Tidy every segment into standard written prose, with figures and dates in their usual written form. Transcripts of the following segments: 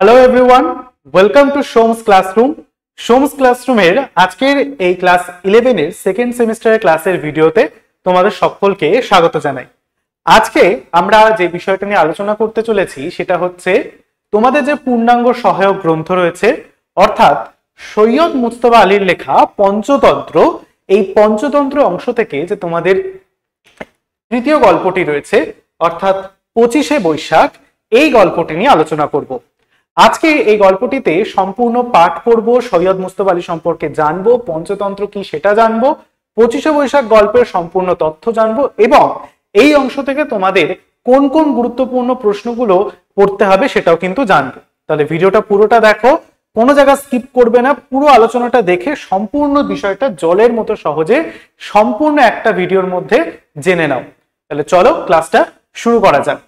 Hello everyone, welcome to Som's classroom. Som's ক্লাসরুমের আজকের এই ক্লাস 11 এর সেকেন্ড সেমিস্টারের ক্লাসের ভিডিওতে তোমাদের সকলকে স্বাগত জানাই। আজকে আমরা যে বিষয়টা নিয়ে আলোচনা করতে চলেছি সেটা হচ্ছে তোমাদের যে পূর্ণাঙ্গ সহায়ক গ্রন্থ রয়েছে, অর্থাৎ সৈয়দ মুজতবা আলীর লেখা পঞ্চতন্ত্র। এই পঞ্চতন্ত্র অংশ থেকে যে তোমাদের তৃতীয় গল্পটি রয়েছে, অর্থাৎ 25শে বৈশাখ, এই গল্পটি নিয়ে আলোচনা করব। আজকে এই গল্পটিতে সম্পূর্ণ পাঠ করব, সৈয়দ মুজতবা আলী সম্পর্কে জানবো, পঞ্চতন্ত্র কি সেটা জানবো, 25শে বৈশাখ গল্পের সম্পূর্ণ তথ্য জানবো এবং এই অংশ থেকে তোমাদের কোন কোন গুরুত্বপূর্ণ প্রশ্নগুলো পড়তে হবে সেটাও কিন্তু জানবো। তাহলে ভিডিওটা পুরোটা দেখো, কোনো জায়গা স্কিপ করবে না, পুরো আলোচনাটা দেখে সম্পূর্ণ বিষয়টা জলের মতো সহজে সম্পূর্ণ একটা ভিডিওর মধ্যে জেনে নাও। তাহলে চলো ক্লাসটা শুরু করা যাক।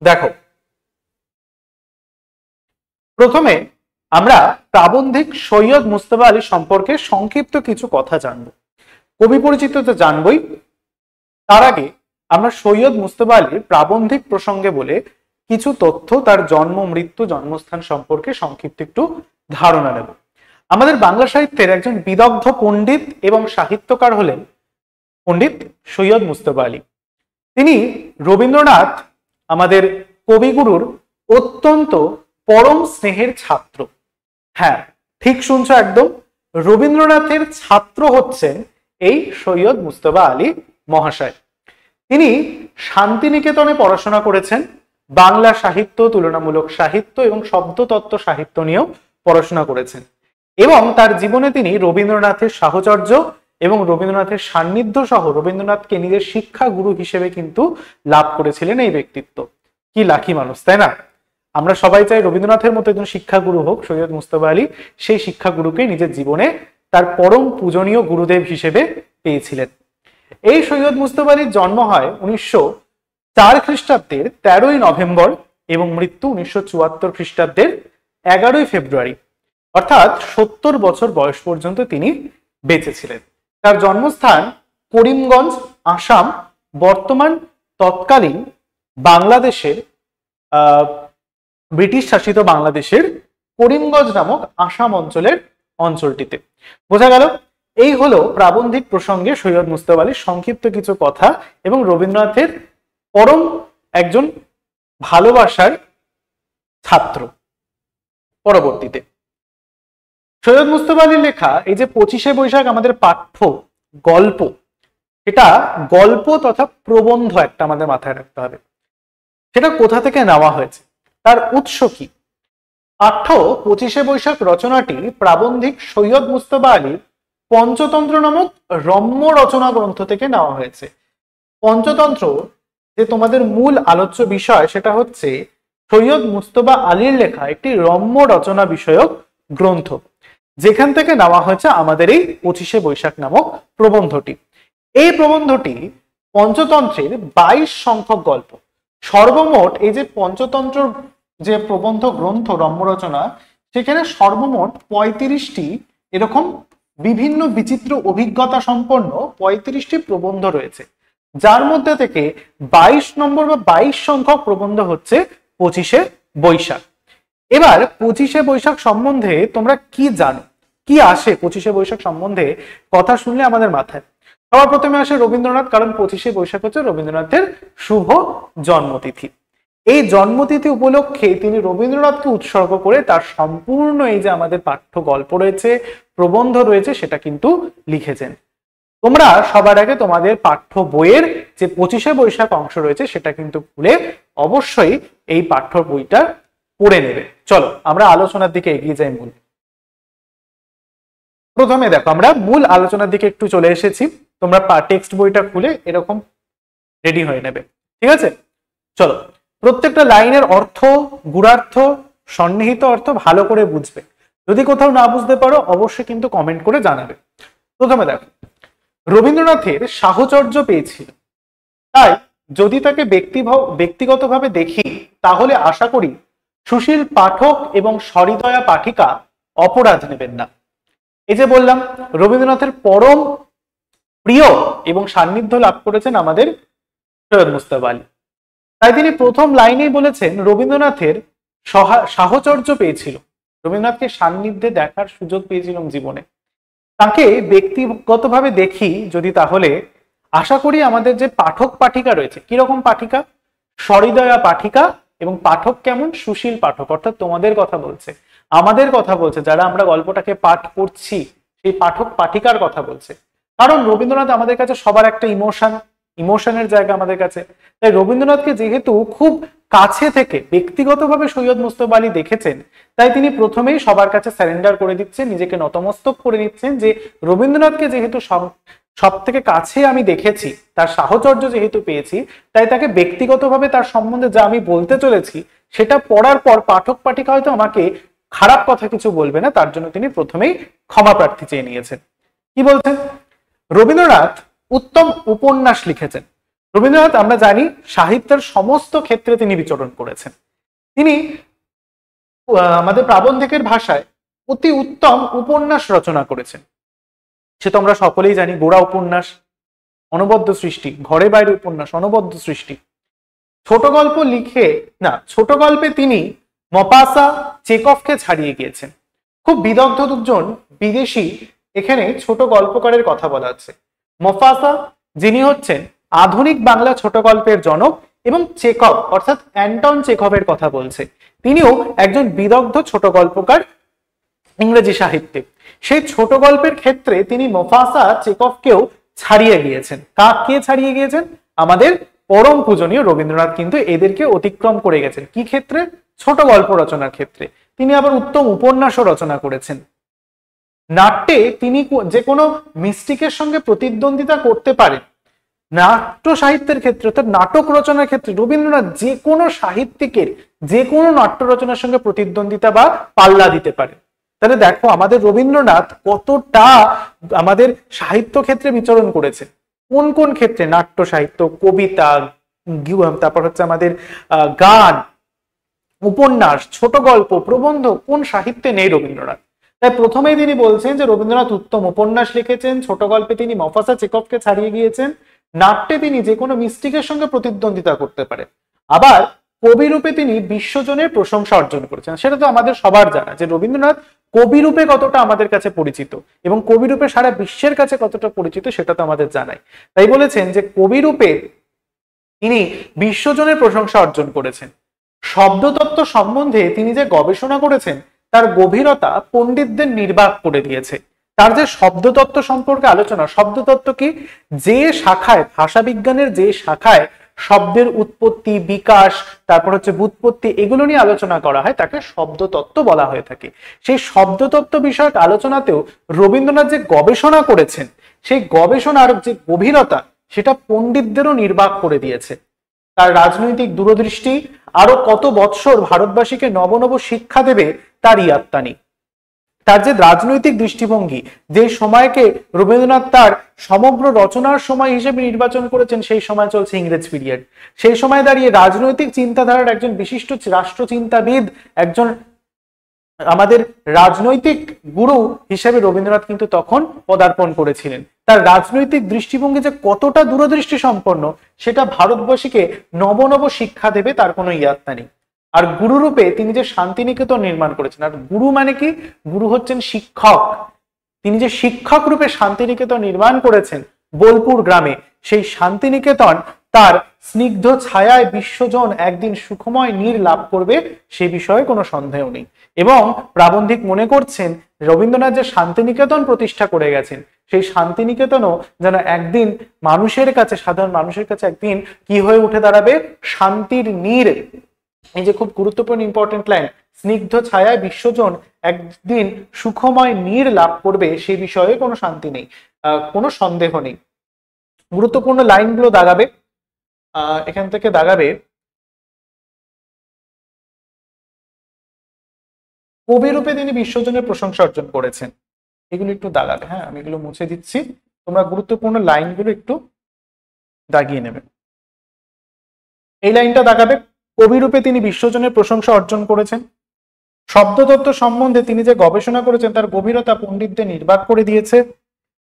দেখো, প্রথমে আমরা প্রাবন্ধিক সৈয়দ মুজতবা আলী সম্পর্কে সংক্ষিপ্ত কিছু কথা জানবো। কবি পরিচিত তো জানবই, তার আগে আমরা সৈয়দ মুজতবা আলীর প্রাবন্ধিক প্রসঙ্গে বলে কিছু তথ্য, তার জন্ম, মৃত্যু, জন্মস্থান সম্পর্কে সংক্ষিপ্ত একটু ধারণা নেব। আমাদের বাংলা সাহিত্যের একজন বিদগ্ধ পণ্ডিত এবং সাহিত্যকার হলেন পণ্ডিত সৈয়দ মুজতবা আলী। তিনি রবীন্দ্রনাথ আমাদের কবিগুরুর অত্যন্ত পরম স্নেহের ছাত্র। হ্যাঁ, ঠিক শুনছো একদম, রবীন্দ্রনাথের ছাত্র হচ্ছেন এই সৈয়দ মুজতবা আলী মহাশয়। তিনি শান্তিনিকেতনে পড়াশোনা করেছেন, বাংলা সাহিত্য, তুলনামূলক সাহিত্য এবং শব্দতত্ত্ব সাহিত্য নিয়েও পড়াশোনা করেছেন এবং তার জীবনে তিনি রবীন্দ্রনাথের সাহচর্য এবং রবীন্দ্রনাথের সান্নিধ্য সহ রবীন্দ্রনাথকে নিজের শিক্ষা গুরু হিসেবে কিন্তু লাভ করেছিলেন এই ব্যক্তিত্ব। কি লাকি মানুষ, তাই না? আমরা সবাই চাই রবীন্দ্রনাথের মতো একজন শিক্ষাগুরু হোক সৈয়দ মুজতবা আলী। সেই শিক্ষাগুরুকে নিজের জীবনে তার পরম পূজনীয় গুরুদেব হিসেবে পেয়েছিলেন। এই সৈয়দ মুজতবা আলীর জন্ম হয় 1904 খ্রিস্টাব্দের 13ই নভেম্বর এবং মৃত্যু 1974 খ্রিস্টাব্দের 11ই ফেব্রুয়ারি, অর্থাৎ 70 বছর বয়স পর্যন্ত তিনি বেঁচে ছিলেন। তার জন্মস্থান করিমগঞ্জ, আসাম, বর্তমান তৎকালীন বাংলাদেশের ব্রিটিশ শাসিত বাংলাদেশের করিমগঞ্জ নামক আসাম অঞ্চলটিতে। বোঝা গেল? এই হলো প্রাবন্ধিক প্রসঙ্গে সৈয়দ মুজতবা আলীর সংক্ষিপ্ত কিছু কথা এবং রবীন্দ্রনাথের পরম একজন ভালোবাসার ছাত্র। পরবর্তীতে সৈয়দ মুজতবা আলীর লেখা এই যে 25শে বৈশাখ আমাদের পাঠ্য গল্প, এটা গল্প তথা প্রবন্ধ একটা আমাদের মাথায় রাখতে হবে। সেটা কোথা থেকে নেওয়া হয়েছে, তার উৎস কি? পাঠ্য 25শে বৈশাখ রচনাটি প্রাবন্ধিক সৈয়দ মুজতবা আলীর পঞ্চতন্ত্র নামক রম্য রচনা গ্রন্থ থেকে নেওয়া হয়েছে। পঞ্চতন্ত্র যে তোমাদের মূল আলোচ্য বিষয়, সেটা হচ্ছে সৈয়দ মুজতবা আলীর লেখা একটি রম্য রচনা বিষয়ক গ্রন্থ, যেখান থেকে নেওয়া হয়েছে আমাদের এই 25শে বৈশাখ নামক প্রবন্ধটি। এই প্রবন্ধটি পঞ্চতন্ত্রের 22 সংখ্যক গল্প। সর্বমোট এই যে পঞ্চতন্ত্র যে প্রবন্ধ গ্রন্থ রম্য রচনা, সেখানে সর্বমোট 35টি এরকম বিভিন্ন বিচিত্র অভিজ্ঞতা সম্পন্ন 35টি প্রবন্ধ রয়েছে, যার মধ্যে থেকে 22 নম্বর বা 22 সংখ্যক প্রবন্ধ হচ্ছে 25শে বৈশাখ। এবার 25শে বৈশাখ সম্বন্ধে তোমরা কি জানো, কি আসে 25শে বৈশাখ সম্বন্ধে কথা শুনলে আমাদের মাথায়? সবার প্রথমে আসে রবীন্দ্রনাথ, কারণ 25শে বৈশাখ হচ্ছে রবীন্দ্রনাথের শুভ জন্মতিথি। এই জন্মতিথি উপলক্ষে তিনি রবীন্দ্রনাথকে উৎসর্গ করে তার সম্পূর্ণ এই যে আমাদের পাঠ্য গল্প রয়েছে, প্রবন্ধ রয়েছে, সেটা কিন্তু লিখেছেন। তোমরা সবার আগে তোমাদের পাঠ্য বইয়ের যে 25শে বৈশাখ অংশ রয়েছে সেটা কিন্তু খুলে অবশ্যই এই পাঠ্য বইটা পড়ে নেবে। চলো আমরা আলোচনার দিকে এগিয়ে যাই। প্রথমে দেখো, আমরা মূল আলোচনার দিকে একটু চলে এসেছি। তোমরা টেক্সট বইটা খুলে এরকম রেডি হয়ে নেবে, ঠিক আছে? চলো, প্রত্যেকটা লাইনের অর্থ, গুঢ়ার্থ, সন্নিহিত অর্থ ভালো করে বুঝবে। যদি কোথাও না বুঝতে পারো অবশ্যই কিন্তু কমেন্ট করে জানাবে। প্রথমে দেখো, রবীন্দ্রনাথের সাহচর্য পেয়েছিল, তাই যদি তাকে ব্যক্তিগতভাবে দেখি তাহলে আশা করি সুশীল পাঠক এবং সহৃদয়া পাঠিকা অপরাধ নেবেন না। এই যে বললাম, রবীন্দ্রনাথের পরম প্রিয় এবং সান্নিধ্য লাভ করেছেন আমাদের সৈয়দ মুজতবা আলী। তাই তিনি প্রথম লাইনেই বলেছেন রবীন্দ্রনাথের সাহচর্য পেয়েছিল, রবীন্দ্রনাথকে সান্নিধ্যে দেখার সুযোগ পেয়েছিলাম জীবনে। তাকে ব্যক্তিগতভাবে দেখি যদি, তাহলে আশা করি আমাদের যে পাঠক পাঠিকা রয়েছে, কিরকম পাঠিকা, সহৃদয়া পাঠিকা, এবং পাঠক কেমন, সুশীল পাঠক, অর্থাৎ তোমাদের কথা বলছে, আমাদের কথা বলছে, যারা আমরা গল্পটাকে পাঠ করছি সেই পাঠক পাঠিকার কথা বলছে। কারণ রবীন্দ্রনাথ আমাদের কাছে সবার একটা ইমোশনের জায়গা আমাদের কাছে। তাই রবীন্দ্রনাথকে যেহেতু খুব কাছে থেকে ব্যক্তিগতভাবে সৈয়দ মুজতবা আলী দেখেছেন, তাই তিনি প্রথমেই সবার কাছে স্যারেন্ডার করে দিচ্ছেন, নিজেকে নতমস্তক করে নিচ্ছেন যে রবীন্দ্রনাথকে যেহেতু সব থেকে কাছে আমি দেখেছি, তার সাহচর্য যেহেতু পেয়েছি, তাই তাকে ব্যক্তিগতভাবে তার সম্বন্ধে যা আমি বলতে চলেছি সেটা পড়ার পর পাঠক পাঠিকা হয়তো আমাকে খারাপ কথা কিছু বলবে না, তার জন্য তিনি প্রথমেই ক্ষমা প্রার্থী চেয়ে নিয়েছেন। কি বলছেন, রবীন্দ্রনাথ উত্তম উপন্যাস লিখেছেন। রবীন্দ্রনাথ আমরা জানি সাহিত্যের সমস্ত ক্ষেত্রে তিনি বিচরণ করেছেন। তিনি আমাদের প্রাবন্ধিকের ভাষায় অতি উত্তম উপন্যাস রচনা করেছেন। সে তো আমরা সকলেই জানি, গোড়া উপন্যাস, অনবদ্য সৃষ্টি, ঘরে বাইরে উপন্যাস, অনবদ্য সৃষ্টি। ছোট গল্প লিখে না, ছোট গল্পে তিনি মপাসা, চেকভকে ছাড়িয়ে গিয়েছেন। খুব বিদগ্ধ দুজন বিদেশি এখানে ছোট গল্পকারের কথা বলা আছে। মপাসা, যিনি হচ্ছেন আধুনিক বাংলা ছোট গল্পের জনক, এবং চেকভ অর্থাৎ অ্যান্টন চেকভের কথা বলছে, তিনিও একজন বিদগ্ধ ছোট গল্পকার ইংরেজি সাহিত্যে। সেই ছোট গল্পের ক্ষেত্রে তিনি মফাসা, চেকভকেও ছাড়িয়ে গিয়েছেন। কাকে ছাড়িয়ে গিয়েছেন? আমাদের পরম পূজনীয় রবীন্দ্রনাথ কিন্তু এদেরকে অতিক্রম করে গেছেন। কি ক্ষেত্রে? ছোট গল্প রচনার ক্ষেত্রে। তিনি আবার উত্তম উপন্যাসও রচনা করেছেন। নাট্যে তিনি যে কোনো মিস্টিকের সঙ্গে প্রতিদ্বন্দ্বিতা করতে পারেন। নাট্য সাহিত্যের ক্ষেত্রে অর্থাৎ নাটক রচনার ক্ষেত্রে রবীন্দ্রনাথ যে কোনো সাহিত্যিকের যে কোনো নাট্য রচনার সঙ্গে প্রতিদ্বন্দ্বিতা বা পাল্লা দিতে পারে। তাহলে দেখো আমাদের রবীন্দ্রনাথ কতটা আমাদের সাহিত্য ক্ষেত্রে বিচরণ করেছে। কোন কোন ক্ষেত্রে? নাট্য সাহিত্য, কবিতা, তারপর হচ্ছে আমাদের গান, উপন্যাস, ছোট গল্প, প্রবন্ধ, কোন সাহিত্যে নেই রবীন্দ্রনাথ? তাই প্রথমেই তিনি বলছেন যে রবীন্দ্রনাথ উত্তম উপন্যাস লিখেছেন, ছোট গল্পে তিনি মফাসা, চেকভকে ছাড়িয়ে গিয়েছেন, নাট্যে তিনি যে কোনো মিস্টিকের সঙ্গে প্রতিদ্বন্দ্বিতা করতে পারেন, আবার কবি রূপে তিনি বিশ্বজনের প্রশংসা অর্জন করেছেন। সেটা তো আমাদের সবার জানা যে রবীন্দ্রনাথ কবি রূপে কতটা আমাদের কাছে পরিচিত এবং কবি রূপে সারা বিশ্বের কাছে কতটা পরিচিত সেটা তো আমাদের জানাই। তাই বলেছেন যে কবি রূপে তিনি বিশ্বজনের প্রশংসা অর্জন করেছেন। শব্দতত্ত্ব সম্বন্ধে তিনি যে গবেষণা করেছেন তার গভীরতা পণ্ডিতদের নির্বাক করে দিয়েছে। তার যে শব্দতত্ত্ব সম্পর্কে আলোচনা, শব্দতত্ত্ব কি? যে শাখায়, ভাষা বিজ্ঞানের যে শাখায় শব্দের উৎপত্তি, বিকাশ, তারপর হচ্ছে ব্যুৎপত্তি, এগুলো নিয়ে আলোচনা করা হয় তাকে শব্দতত্ত্ব বলা হয়ে থাকে। সেই শব্দতত্ত্ব বিষয়ক আলোচনাতেও রবীন্দ্রনাথ যে গবেষণা করেছেন সেই গবেষণার যে গভীরতা সেটা পণ্ডিতদেরও নির্বাক করে দিয়েছে। তার রাজনৈতিক দূরদৃষ্টি আরো কত বৎসর ভারতবাসীকে নব নব শিক্ষা দেবে তার ইয়াত্তা নেই। তার যে রাজনৈতিক দৃষ্টিভঙ্গি, যে সময়কে রবীন্দ্রনাথ তার সমগ্র রচনার সময় হিসেবে নির্বাচন করেছেন, সেই সময় চলছে ইংরেজ পিরিয়ড। সেই সময় দাঁড়িয়ে রাজনৈতিক চিন্তাধারার একজন বিশিষ্ট রাষ্ট্রচিন্তাবিদ, একজন আমাদের রাজনৈতিক গুরু হিসেবে রবীন্দ্রনাথ কিন্তু তখন পদার্পণ করেছিলেন। তার রাজনৈতিক দৃষ্টিভঙ্গি যে কতটা দূরদৃষ্টি সম্পন্ন সেটা ভারতবাসীকে নব নব শিক্ষা দেবে তার কোনো ইয়াত্তা নেই। আর গুরু রূপে তিনি যে শান্তিনিকেতন নির্মাণ করেছেন, আর গুরু মানে কি? গুরু হচ্ছেন শিক্ষক। তিনি যে শিক্ষক রূপে শান্তিনিকেতন নির্মাণ করেছেন বোলপুর গ্রামে, সেই শান্তিনিকেতন তার স্নিগ্ধ ছায়ায় বিশ্বজন একদিন সুখময় নীড় লাভ করবে সে বিষয়ে কোনো সন্দেহ নেই। এবং প্রাবন্ধিক মনে করছেন রবীন্দ্রনাথ যে শান্তিনিকেতন প্রতিষ্ঠা করে গেছেন সেই শান্তিনিকেতনও যেন একদিন মানুষের কাছে, সাধারণ মানুষের কাছে একদিন কি হয়ে উঠে দাঁড়াবে? শান্তির নীড়। এই যে খুব গুরুত্বপূর্ণ ইম্পর্টেন্ট লাইন, স্নিগ্ধ ছায়ায় বিশ্বজন একদিন সুখময় নীড় লাভ করবে সে বিষয়ে কোনো শান্তি নেই, কোনো সন্দেহ নেই। গুরুত্বপূর্ণ লাইনগুলো দাগাবে, এখান থেকে দাগাবে কবি রূপে তিনি বিশ্বজনের প্রশংসা অর্জন করেছেন, এগুলো একটু দাগাবে। হ্যাঁ, আমি এগুলো মুছে দিচ্ছি, তোমরা গুরুত্বপূর্ণ লাইনগুলো একটু দাগিয়ে নেবে। এই লাইনটা দাগাবে, কবি রূপে তিনি বিশ্বজনের প্রশংসা অর্জন করেছেন। শব্দতত্ত্ব সম্বন্ধে তিনি যে গবেষণা করেছেন তার গভীরতা পণ্ডিতদের নির্বাক করে দিয়েছে।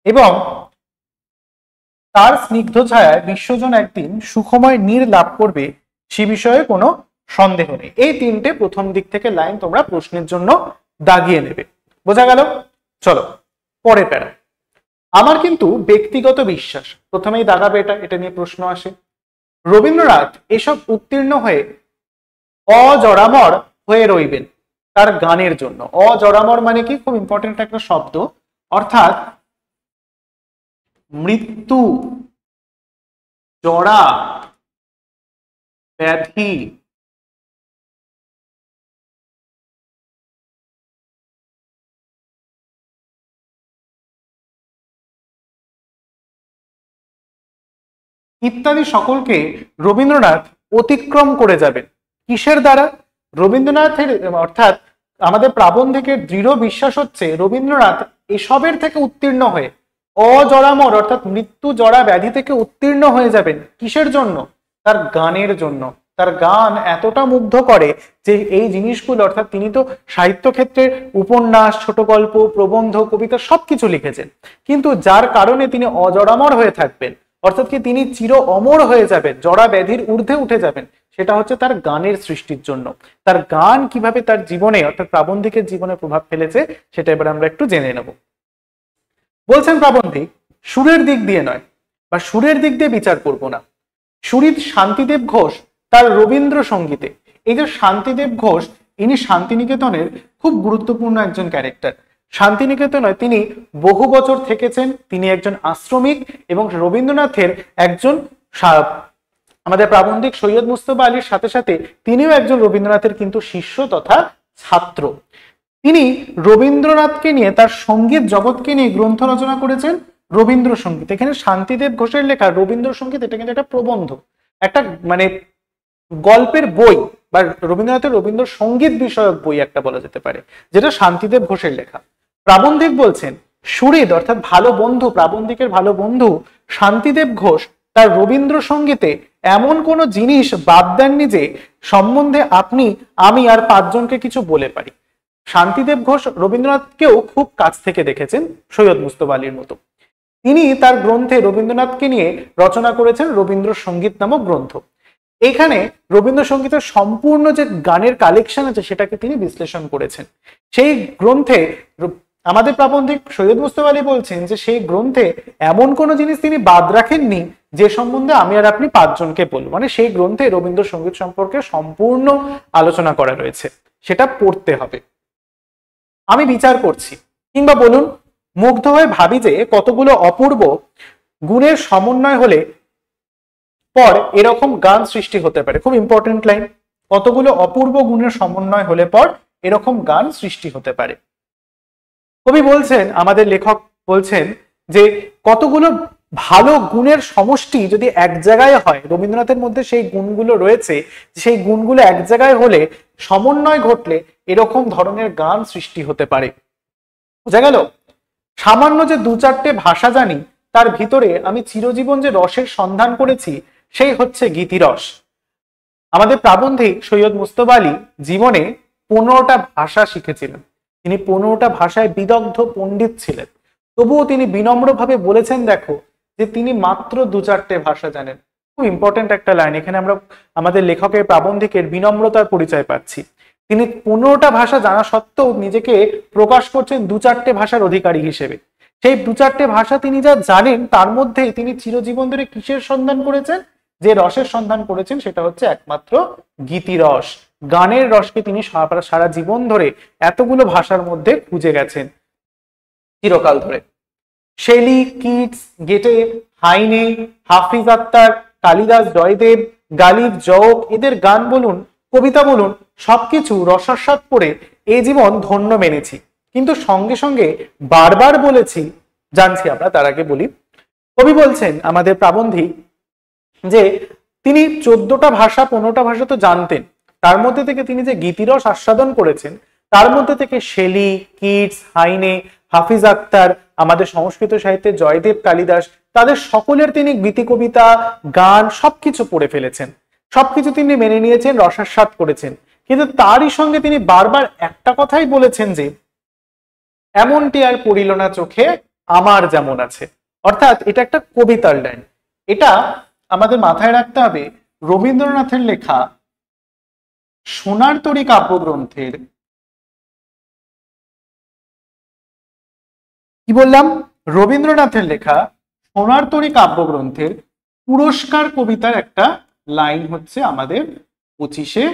এবং তার স্নিগ্ধ ছায়ায় বিশ্বজন একদিন সুখময় নীড় লাভ করবে সে বিষয়ে কোনো সন্দেহ নেই। এই তিনটে প্রথম দিক থেকে লাইন তোমরা প্রশ্নের জন্য দাগিয়ে নেবে। বোঝা গেল? চলো পরের প্যারা। আমার কিন্তু ব্যক্তিগত বিশ্বাস, প্রথমেই দাগাবে এটা নিয়ে প্রশ্ন আসে। রবীন্দ্রনাথ এসব উত্তীর্ণ হয়ে অজরামর হয়ে রইবেন তার গানের জন্য। অজরামর মানে কি? খুব ইম্পর্টেন্ট একটা শব্দ, অর্থাৎ মৃত্যু, জরা, ব্যাধি, ইত্যাদি সকলকে রবীন্দ্রনাথ অতিক্রম করে যাবেন। কিসের দ্বারা? রবীন্দ্রনাথের অর্থাৎ আমাদের প্রাবন্ধিকের দৃঢ় বিশ্বাস হচ্ছে রবীন্দ্রনাথ এসবের থেকে উত্তীর্ণ হয়ে অজরামর অর্থাৎ মৃত্যু, জরা, ব্যাধি থেকে উত্তীর্ণ হয়ে যাবেন। কিসের জন্য? তার গানের জন্য। তার গান এতটা মুগ্ধ করে যে এই জিনিসগুলো, অর্থাৎ তিনি তো সাহিত্য ক্ষেত্রে উপন্যাস, ছোট গল্প, প্রবন্ধ, কবিতা সবকিছু লিখেছেন, কিন্তু যার কারণে তিনি অজরামর হয়ে থাকবেন, অর্থাৎ কি তিনি চির অমর হয়ে যাবেন, জরা ব্যাধির ঊর্ধ্বে উঠে যাবেন, সেটা হচ্ছে তার গানের সৃষ্টির জন্য। তার গান কিভাবে তার জীবনে অর্থাৎ প্রাবন্ধিকের জীবনে প্রভাব ফেলেছে সেটা এবার আমরা একটু জেনে নেব। বলছেন প্রাবন্ধিক, সুরের দিক দিয়ে নয় বা সুরের দিক দিয়ে বিচার করব না। সুরিত শান্তিদেব ঘোষ তার রবীন্দ্রসঙ্গীতে, এই যে শান্তিদেব ঘোষ, ইনি শান্তিনিকেতনের খুব গুরুত্বপূর্ণ একজন ক্যারেক্টার। শান্তিনিকেতনে তিনি বহু বছর থেকেছেন, তিনি একজন আশ্রমিক এবং রবীন্দ্রনাথের একজন আমাদের প্রাবন্ধিক সৈয়দ মুস্তফা আলীর সাথে সাথে তিনিও একজন রবীন্দ্রনাথের কিন্তু শিষ্য তথা ছাত্র। তিনি রবীন্দ্রনাথকে নিয়ে, তার সঙ্গীত জগৎকে নিয়ে গ্রন্থ রচনা করেছেন রবীন্দ্রসঙ্গীত। এখানে শান্তিদেব ঘোষের লেখা রবীন্দ্রসঙ্গীত এটা কিন্তু একটা প্রবন্ধ, একটা মানে গল্পের বই বা রবীন্দ্রনাথের রবীন্দ্রসঙ্গীত বিষয়ক বই একটা বলা যেতে পারে, যেটা শান্তিদেব ঘোষের লেখা। প্রাবন্ধিক বলছেন সুহৃদ অর্থাৎ ভালো বন্ধু, প্রাবন্ধিকের ভালো বন্ধু শান্তিদেব ঘোষ তার রবীন্দ্রসঙ্গীতে এমন কোন জিনিস বাদ দেননি যে সম্বন্ধে আপনি, আমি আর পাঁচজনকে কিছু বলে পারি। শান্তিদেব ঘোষ রবীন্দ্রনাথকেও খুব কাছ থেকে দেখেছেন সৈয়দ মুস্তফা আলীর মতো। তিনি তার গ্রন্থে রবীন্দ্রনাথকে নিয়ে রচনা করেছেন রবীন্দ্রসঙ্গীত নামক গ্রন্থ। এখানে রবীন্দ্রসঙ্গীতের সম্পূর্ণ যে গানের কালেকশন আছে সেটাকে তিনি বিশ্লেষণ করেছেন। সেই গ্রন্থে আমাদের প্রাবন্ধিক সৈয়দ মুস্তফা আলী বলছেন যে সেই গ্রন্থে এমন কোন জিনিস তিনি বাদ রাখেননি যে সম্বন্ধে আমি আর আপনি পাঁচজনকে বলবো। মানে সেই গ্রন্থে রবীন্দ্রসঙ্গীত সম্পর্কে সম্পূর্ণ আলোচনা করা রয়েছে, সেটা পড়তে হবে। আমি বিচার করছি, কিংবা বলুন মুগ্ধ হয়ে ভাবি যে কতগুলো অপূর্ব গুণের সমন্বয় হলে পর এরকম গান সৃষ্টি হতে পারে। খুব ইম্পর্টেন্ট লাইন, কতগুলো অপূর্ব গুণের সমন্বয় হলে পর এরকম গান সৃষ্টি হতে পারে। কবি বলছেন, আমাদের লেখক বলছেন যে কতগুলো ভালো গুণের সমষ্টি যদি এক জায়গায় হয়, রবীন্দ্রনাথের মধ্যে সেই গুণগুলো রয়েছে, সেই গুণগুলো এক জায়গায় হলে, সমন্বয় ঘটলে এরকম ধরনের গান সৃষ্টি হতে পারে। বোঝা গেল? সামান্য যে দু চারটে ভাষা জানি, তার ভিতরে আমি চিরজীবন যে রসের সন্ধান করেছি সেই হচ্ছে গীতিরস। আমাদের প্রাবন্ধিক সৈয়দ মুস্তফা আলী জীবনে 15টা ভাষা শিখেছিলেন। তিনি 15টা ভাষায় বিদগ্ধ পণ্ডিত ছিলেন, তবুও তিনি বিনম্রভাবে বলেছেন দেখো যে তিনি মাত্র দু চারটে ভাষা জানেন। খুব ইম্পর্টেন্ট একটা লাইন, এখানে আমরা আমাদের লেখকের প্রাবন্ধিকের বিনম্রতার পরিচয় পাচ্ছি। তিনি 15টা ভাষা জানা সত্ত্বেও নিজেকে প্রকাশ করছেন দু চারটে ভাষার অধিকারী হিসেবে। সেই দু চারটে ভাষা তিনি যা জানেন তার মধ্যেই তিনি চিরজীবন ধরে কিসের সন্ধান করেছেন? যে রসের সন্ধান করেছেন সেটা হচ্ছে একমাত্র গীতিরস। গানের রসকে তিনি সারা জীবন ধরে এতগুলো ভাষার মধ্যে খুঁজে গেছেন চিরকাল ধরে। শেলি, কিটস, গেটে, হাইনে, হাফিজ আক্তার, কালিদাস, জয়দেব, গালিব, জওক, এদের গান বলুন, কবিতা বলুন, সবকিছু রসাস্বাদ করে এই জীবন ধন্য মেনেছি। কিন্তু সঙ্গে সঙ্গে বারবার বলেছি, জানছি আমরা, তার আগে বলি, কবি বলছেন আমাদের প্রাবন্ধিক যে তিনি 14টা ভাষা 15টা ভাষা তো জানতেন, তার মধ্যে থেকে তিনি যে গীতিরস আস্বাদন করেছেন তার মধ্যে থেকে শেলি, কিটস, হাইনে, হাফিজ আক্তার, আমাদের সংস্কৃত সাহিত্যে জয়দেব, কালিদাস, তাদের সকলের তিনি গীতি, কবিতা, গান সবকিছু পড়ে ফেলেছেন, সবকিছু তিনি মেনে নিয়েছেন, রসাস্বাদ করেছেন। কিন্তু তারই সঙ্গে তিনি বারবার একটা কথাই বলেছেন যে এমনটি আর পড়িল না চোখে আমার যেমন আছে। অর্থাৎ এটা একটা কবিতার লাইন। এটা আমাদের মাথায় রাখতে হবে রবীন্দ্রনাথের লেখা সোনার তরী কাব্যগ্রন্থের, কি বললাম, রবীন্দ্রনাথের লেখা সোনার তরী কাব্যগ্রন্থের পুরস্কার কবিতার একটা লাইন হচ্ছে আমাদের 25শে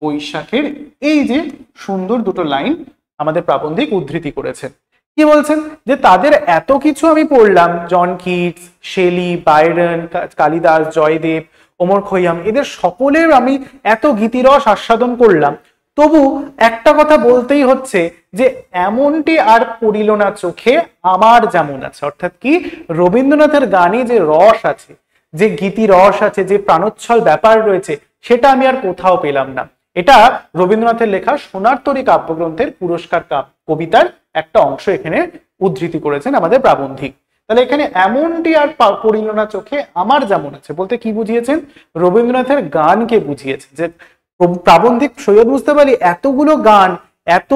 বৈশাখের এই যে সুন্দর দুটো লাইন আমাদের প্রাবন্ধিক উদ্ধৃতি করেছেন। কি বলছেন যে তাদের এত কিছু আমি পড়লাম, John Keats, Shelley, Byron, Kalidas, Jaydev, Omar Khayyam, এদের সকলের আমি এত গীতিরস আস্বাদন করলাম, তবু একটা কথা বলতেই হচ্ছে যে এমনটি আর পড়িল না চোখে আমার যেমন আছে। অর্থাৎ কি, রবীন্দ্রনাথের গানে যে রস আছে, যে গীতি রস আছে, যে প্রাণোচ্ছল ব্যাপার রয়েছে, সেটা আমি আর কোথাও পেলাম না। এটা রবীন্দ্রনাথের লেখা সোনার তরী কাব্যগ্রন্থের পুরস্কার কবিতার একটা অংশ এখানে উদ্ধৃতি করেছেন আমাদের প্রাবন্ধিক। তাহলে এখানে এমনটি আর পড়িল না চোখে আমার যেমন আছে বলতে কি বুঝিয়েছেন, রবীন্দ্রনাথের গানকে বুঝিয়েছেন। যে প্রাবন্ধিক সৈয়দ মুজতবা আলী এতগুলো গান, এত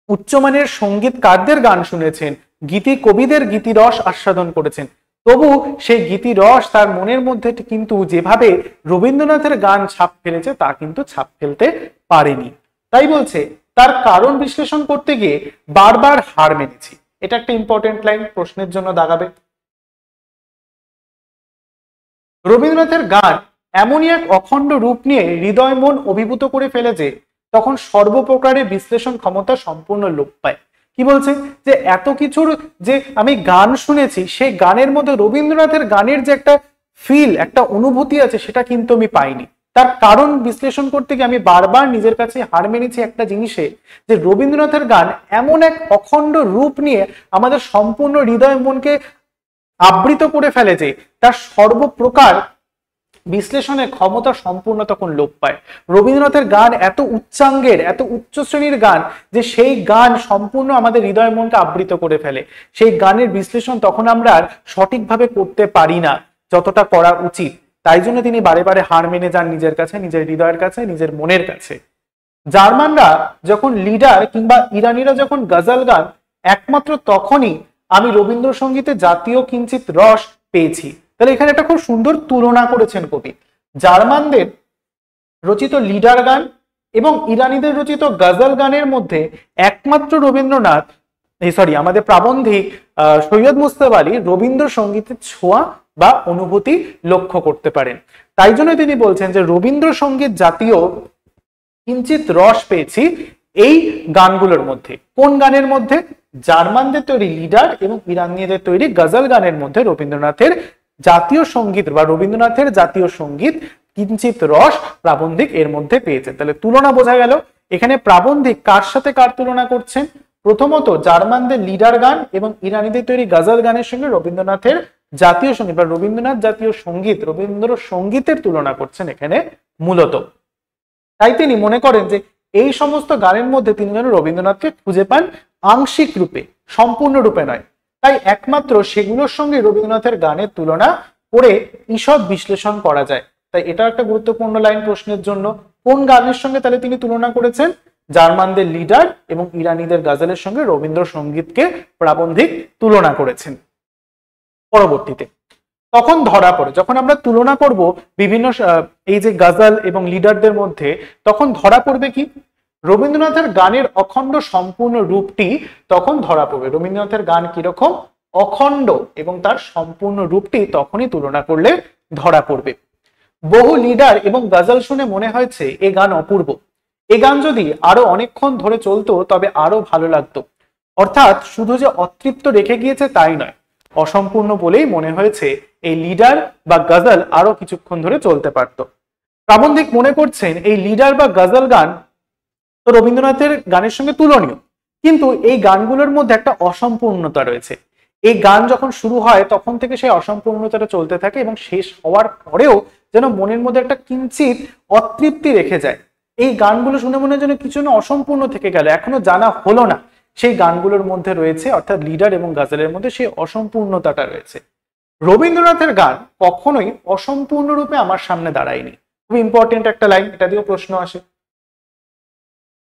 উচ্চমানের সঙ্গীতকারদের গান শুনেছেন, গীতি কবিদের গীতিরস আস্বাদন করেছেন, তবু সেই গীতিরস তার মনের মধ্যে কিন্তু যেভাবে রবীন্দ্রনাথের গান ছাপ ফেলেছে তা কিন্তু ছাপ ফেলতে পারেনি। তাই বলছে তার কারণ বিশ্লেষণ করতে গিয়ে বারবার হার মেনেছি। এটা একটা ইম্পর্টেন্ট লাইন, প্রশ্নের জন্য দাগাবে। রবীন্দ্রনাথের গান এমনই এক অখণ্ড রূপ নিয়ে হৃদয় মন অভিভূত করে ফেলেছে তখন সর্বপ্রকারের বিশ্লেষণ ক্ষমতা সম্পূর্ণ লোপ পায়। কি বলছে যে এত কিছুর যে আমি গান শুনেছি, সেই গানের মধ্যে রবীন্দ্রনাথের গানের যে একটা ফিল, একটা অনুভূতি আছে, সেটা কিন্তু আমি পাইনি। তার কারণ বিশ্লেষণ করতে গিয়ে আমি বারবার নিজের কাছে হার মেনেছি একটা জিনিসে, যে রবীন্দ্রনাথের গান এমন এক অখণ্ড রূপ নিয়ে আমাদের সম্পূর্ণ হৃদয় মনকে আবৃত করে ফেলে যে তার সর্বপ্রকার বিশ্লেষণের ক্ষমতা সম্পূর্ণ তখন লোপ পায়। রবীন্দ্রনাথের গান এত উচ্চাঙ্গের, এত উচ্চ শ্রেণীর গান যে সেই গান সম্পূর্ণ আমাদের হৃদয় মনকে আবৃত করে ফেলে। সেই গানের বিশ্লেষণ তখন আমরা আর সঠিকভাবে করতে পারি না যতটা করা উচিত। তাই জন্য তিনি বারে বারে হার মেনে যান নিজের কাছে, নিজের হৃদয়ের কাছে, নিজের মনের কাছে। জার্মানরা যখন লিডার কিংবা ইরানিরা যখন গজল গান, একমাত্র তখনই আমি রবীন্দ্রসঙ্গীতে জাতীয় কিঞ্চিত রস পেয়েছি। তাহলে এখানে একটা খুব সুন্দর তুলনা করেছেন কবি। জার্মানদের রচিত লিডার গান এবং ইরানিদের রচিত গজল গানের মধ্যে একমাত্র রবীন্দ্রনাথ, আমাদের প্রাবন্ধিক সৈয়দ মুজতবা আলী রবীন্দ্রসঙ্গীতের ছোঁয়া বা অনুভূতি লক্ষ্য করতে পারেন। তাই জন্য তিনি বলছেন যে রবীন্দ্রসঙ্গীত জাতীয় কিঞ্চিত রস পেয়েছি এই গানগুলোর মধ্যে। কোন গানের মধ্যে? জার্মানদের তৈরি লিডার এবং ইরানিদের তৈরি গজল গানের মধ্যে রবীন্দ্রনাথের জাতীয় সঙ্গীত বা রবীন্দ্রনাথের জাতীয় সঙ্গীত কিঞ্চিত রস প্রাবন্ধিক এর মধ্যে পেয়েছেন। তাহলে তুলনা বোঝা গেল। এখানে প্রাবন্ধিক কার সাথে কার তুলনা করছেন? প্রথমত জার্মানদের লিডার গান এবং ইরানিদের তৈরি গজল গানের সঙ্গে রবীন্দ্রনাথের জাতীয় সঙ্গীত বা রবীন্দ্রনাথ জাতীয় সঙ্গীত, রবীন্দ্র সঙ্গীতের তুলনা করছেন এখানে মূলত। তাই তিনি মনে করেন যে এই সমস্ত গানের মধ্যে তিনি যেন রবীন্দ্রনাথকে খুঁজে পান আংশিক রূপে, সম্পূর্ণ রূপে নয়। তাই একমাত্র সেগুলোর সঙ্গে রবীন্দ্রনাথের গানের তুলনা করে ঈষৎ বিশ্লেষণ করা যায়। তাই এটা একটা গুরুত্বপূর্ণ লাইন প্রশ্নের জন্য। কোন গানের সঙ্গে তাহলে তিনি তুলনা করেছেন? জার্মানদের লিডার এবং ইরানিদের গজলের সঙ্গে রবীন্দ্রসঙ্গীতকে প্রাবন্ধিক তুলনা করেছেন। পরবর্তীতে তখন ধরা পড়ে, যখন আমরা তুলনা করব বিভিন্ন এই যে গজল এবং লিডারদের মধ্যে, তখন ধরা পড়বে কি? রবীন্দ্রনাথের গানের অখণ্ড সম্পূর্ণ রূপটি তখন ধরা পড়বে। রবীন্দ্রনাথের গান কিরকম অখণ্ড এবং তার সম্পূর্ণ রূপটি তখনই তুলনা করলে ধরা পড়বে। বহু লিডার এবং গজল শুনে মনে হয়েছে এ গান অপূর্ব। এ গান যদি আরো অনেকক্ষণ ধরে চলতো তবে আরো ভালো লাগতো। অর্থাৎ শুধু যে অতৃপ্ত রেখে গিয়েছে তাই নয়, অসম্পূর্ণ বলেই মনে হয়েছে এই লিডার বা গজল আরো কিছুক্ষণ ধরে চলতে পারত। প্রাবন্ধিক মনে করছেন এই লিডার বা গজল গান তো রবীন্দ্রনাথের গানের সঙ্গে তুলনীয়, কিন্তু এই গানগুলোর মধ্যে একটা অসম্পূর্ণতা রয়েছে। এই গান যখন শুরু হয় তখন থেকে সেই অসম্পূর্ণতাটা চলতে থাকে এবং শেষ হওয়ার পরেও যেন মনের মধ্যে একটা কিঞ্চিত অতৃপ্তি রেখে যায়। এই গানগুলো শুনে মনে যেন কিছু না অসম্পূর্ণ থেকে গেল, এখনো জানা হলো না। সেই গানগুলোর মধ্যে রয়েছে, অর্থাৎ লিডার এবং গজলের মধ্যে সেই অসম্পূর্ণতাটা রয়েছে। রবীন্দ্রনাথের গান কখনোই অসম্পূর্ণ রূপে আমার সামনে দাঁড়ায়নি। খুব ইম্পর্টেন্ট একটা লাইন, এটা দিয়েও প্রশ্ন আসে।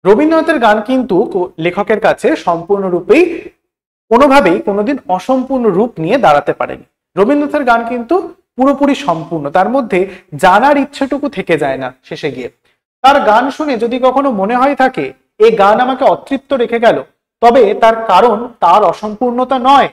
রবীন্দ্রনাথের গান কিন্তু লেখকের কাছে সম্পূর্ণরূপেই কোনোভাবেই কোনোদিন অসম্পূর্ণ রূপ নিয়ে দাঁড়াতে পারেনি। রবীন্দ্রনাথের গান কিন্তু পুরোপুরি সম্পূর্ণ, তার মধ্যে জানার ইচ্ছেটুকু থেকে যায় না শেষে গিয়ে। তার গান শুনে যদি কখনো মনে হয় থাকে এই গান আমাকে অতৃপ্ত রেখে গেল, তবে তার কারণ তার অসম্পূর্ণতা নয়,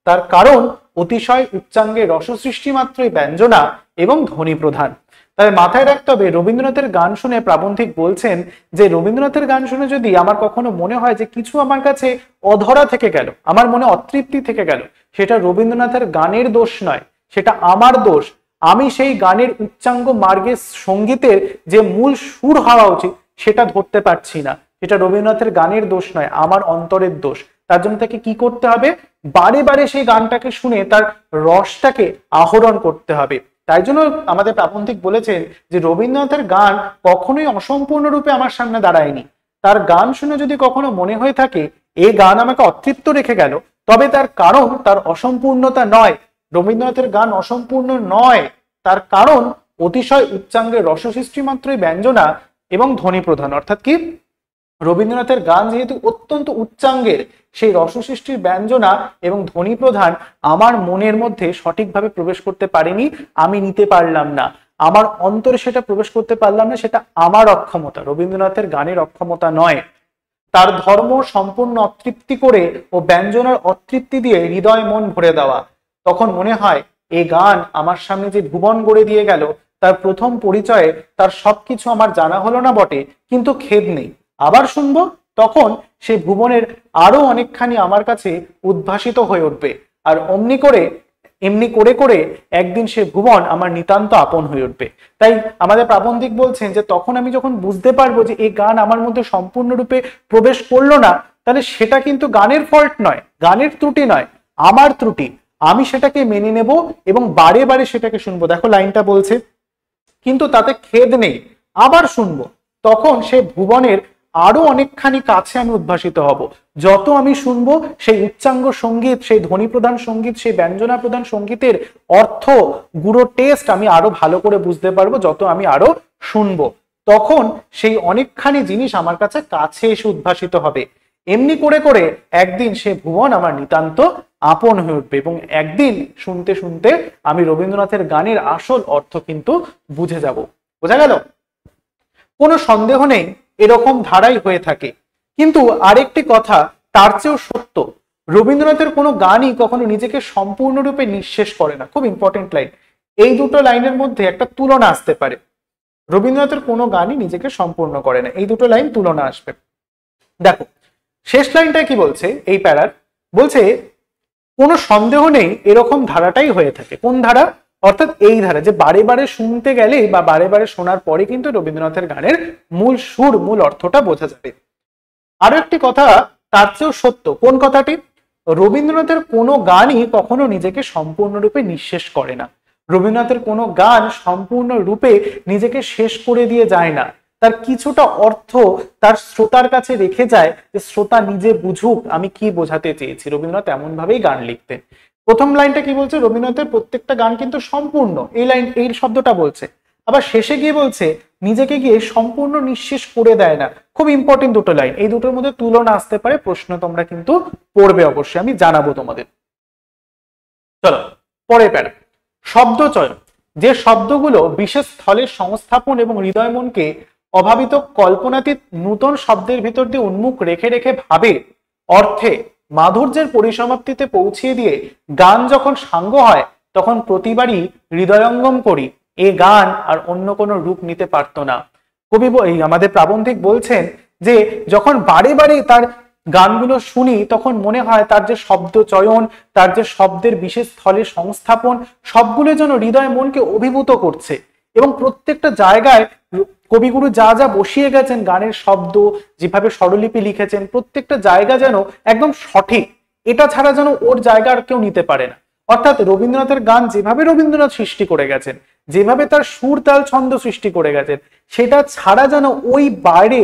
তার কারণ অতিশয় উচ্চাঙ্গে রসসৃষ্টি মাত্রই ব্যঞ্জনা এবং ধ্বনি প্রধান। তাই মাথায় রাখতে হবে, রবীন্দ্রনাথের গান শুনে প্রাবন্ধিক বলছেন যে রবীন্দ্রনাথের গান শুনে যদি আমার কখনো মনে হয় যে কিছু আমার কাছে অধরা থেকে গেল, আমার মনে অতৃপ্তি থেকে গেল, সেটা রবীন্দ্রনাথের গানের দোষ নয়, সেটা আমার দোষ। আমি সেই গানের উচ্চাঙ্গ মার্গের সঙ্গীতের যে মূল সুর হওয়া উচিত সেটা ধরতে পারছি না, এটা রবীন্দ্রনাথের গানের দোষ নয়, আমার অন্তরের দোষ। তার জন্য তাকে কি করতে হবে, বারে বারে সেই গানটাকে শুনে তার রসটাকে আহরণ করতে হবে। তাই জন্য আমাদের প্রাবন্ধিক বলেছেন যে রবীন্দ্রনাথের গান কখনোই অসম্পূর্ণ রূপে আমার সামনে দাঁড়ায়নি। তার গান শুনে যদি কখনো মনে হয়ে থাকে এই গান আমাকে অতৃপ্ত রেখে গেল, তবে তার কারণ তার অসম্পূর্ণতা নয়, রবীন্দ্রনাথের গান অসম্পূর্ণ নয়, তার কারণ অতিশয় উচ্চাঙ্গের রসসৃষ্টি মাত্রই ব্যঞ্জনা এবং ধ্বনি প্রধান। অর্থাৎ কি, রবীন্দ্রনাথের গান যেহেতু অত্যন্ত উচ্চাঙ্গের, সেই রসসৃষ্টির ব্যঞ্জনা এবং ধ্বনি প্রধান আমার মনের মধ্যে সঠিকভাবে প্রবেশ করতে পারেনি, আমি নিতে পারলাম না, আমার অন্তরে সেটা প্রবেশ করতে পারলাম না, সেটা আমার অক্ষমতা, রবীন্দ্রনাথের গানের অক্ষমতা নয়। তার ধর্ম সম্পূর্ণ অতৃপ্তি করে ও ব্যঞ্জনার অতৃপ্তি দিয়ে হৃদয় মন ভরে দেওয়া। তখন মনে হয় এই গান আমার সামনে যে ভুবন গড়ে দিয়ে গেল, তার প্রথম পরিচয়ে তার সবকিছু আমার জানা হলো না বটে, কিন্তু খেদ নেই, আবার শুনবো, তখন সেই ভুবনের আরো অনেকখানি আমার কাছে উদ্ভাসিত হয়ে উঠবে। আর এমনি করে করে একদিন সে ভুবন আমার নিতান্ত আপন হয়ে উঠবে। তাই আমাদের প্রাবন্ধিক বলছেন যে তখন আমি যখন বুঝতে পারবো যে এই গান আমার মধ্যে সম্পূর্ণরূপে প্রবেশ করলো না, তাহলে সেটা কিন্তু গানের ফল্ট নয়, গানের ত্রুটি নয়, আমার ত্রুটি। আমি সেটাকে মেনে নেব এবং বারে বারে সেটাকে শুনবো। দেখো লাইনটা বলছে, কিন্তু তাতে খেদ নেই, আবার শুনবো, তখন সে ভুবনের আরো অনেকখানি কাছে আমি উদ্ভাসিত হব। যত আমি শুনবো সেই উচ্চাঙ্গ সঙ্গীত, সেই ধ্বনি প্রধান সঙ্গীত, সেই ব্যঞ্জনা প্রধান সঙ্গীতের অর্থ, গুঁড়ো টেস্ট আমি আরো ভালো করে বুঝতে পারবো যত আমি আরো শুনবো। তখন সেই অনেকখানি জিনিস আমার কাছে এসে উদ্ভাসিত হবে। এমনি করে করে একদিন সে ভুবন আমার নিতান্ত আপন হয়ে উঠবে এবং একদিন শুনতে শুনতে আমি রবীন্দ্রনাথের গানের আসল অর্থ কিন্তু বুঝে যাব। বোঝা গেল? কোনো সন্দেহ নেই এরকম ধারাই হয়ে থাকে। কিন্তু আরেকটি কথা তার চেয়েও সত্য, রবীন্দ্রনাথের কোনো গানই কখনো নিজেকে সম্পূর্ণরূপে নিঃশেষ করে না। খুব ইম্পর্টেন্ট লাইন, এই দুটো লাইনের মধ্যে একটা তুলনা আসতে পারে। রবীন্দ্রনাথের কোনো গানই নিজেকে সম্পূর্ণ করে না, এই দুটো লাইন তুলনা আসবে। দেখো শেষ লাইনটা কি বলছে, এই প্যারার বলছে কোনো সন্দেহ নেই এরকম ধারাটাই হয়ে থাকে। কোন ধারা? অর্থাৎ এই ধারা যে বারে বারে শুনতে গেলে বা বারে বারে শোনার পরে কিন্তু রবীন্দ্রনাথের গানের মূল সুর, মূল অর্থটা বোঝা যাবে। আরো একটি কথা তার চেয়েও সত্য, কোন কথাটি? রবীন্দ্রনাথের কোনো গানই কখনো নিজেকে সম্পূর্ণরূপে নিঃশেষ করে না। রবীন্দ্রনাথের কোনো গান সম্পূর্ণরূপে নিজেকে শেষ করে দিয়ে যায় না, তার কিছুটা অর্থ তার শ্রোতার কাছে রেখে যায় যে শ্রোতা নিজে বুঝুক আমি কি বোঝাতে চেয়েছি। রবীন্দ্রনাথ এমন ভাবেই গান লিখতেন। প্রথম লাইনটা কি বলছে? রবীন্দ্রনাথের প্রত্যেকটা গান কিন্তু সম্পূর্ণ, এই শব্দটা বলছে। আবার শেষে গিয়ে বলছে নিজেকে গিয়ে সম্পূর্ণ নিঃশেষ করে দেয় না। খুব ইম্পর্টেন্ট দুটো লাইন, এই দুটোর মধ্যে তুলনা আসতে পারে, প্রশ্ন তোমরা কিন্তু পড়বে অবশ্যই, আমি জানাবো তোমাদের। চলো পরে প্যারা, শব্দ চয়ন। যে শব্দগুলো বিশেষ স্থলের সংস্থাপন এবং হৃদয় মনকে অভাবিত কল্পনাতীত নূতন শব্দের ভিতর দিয়ে উন্মুখ রেখে রেখে ভাবে অর্থে মাধুর্যের পরিসমাপ্তিতে পৌঁছিয়ে দিয়ে গান যখন সাঙ্গ হয়, তখন প্রতিবারই হৃদয়ঙ্গম করি এ গান আর অন্য কোনো রূপ নিতে পারতো না। কবি আমাদের প্রাবন্ধিক বলছেন যে যখন বারে বারে তার গানগুলো শুনি তখন মনে হয় তার যে শব্দ চয়ন, তার যে শব্দের বিশেষ স্থলে সংস্থাপন, সবগুলো যেন হৃদয় মনকে অভিভূত করছে এবং প্রত্যেকটা জায়গায় কবিগুরু যা যা বসিয়ে গেছেন, গানের শব্দ যেভাবে স্বরলিপি লিখেছেন, প্রত্যেকটা জায়গা যেন একদম সঠিক, এটা ছাড়া যেন ওর জায়গা আর কেউ নিতে পারে না। অর্থাৎ রবীন্দ্রনাথের গান যেভাবে রবীন্দ্রনাথ সৃষ্টি করে গেছেন, যেভাবে তার সুর তাল ছন্দ সৃষ্টি করে গেছেন, সেটা ছাড়া যেন ওই বাইরে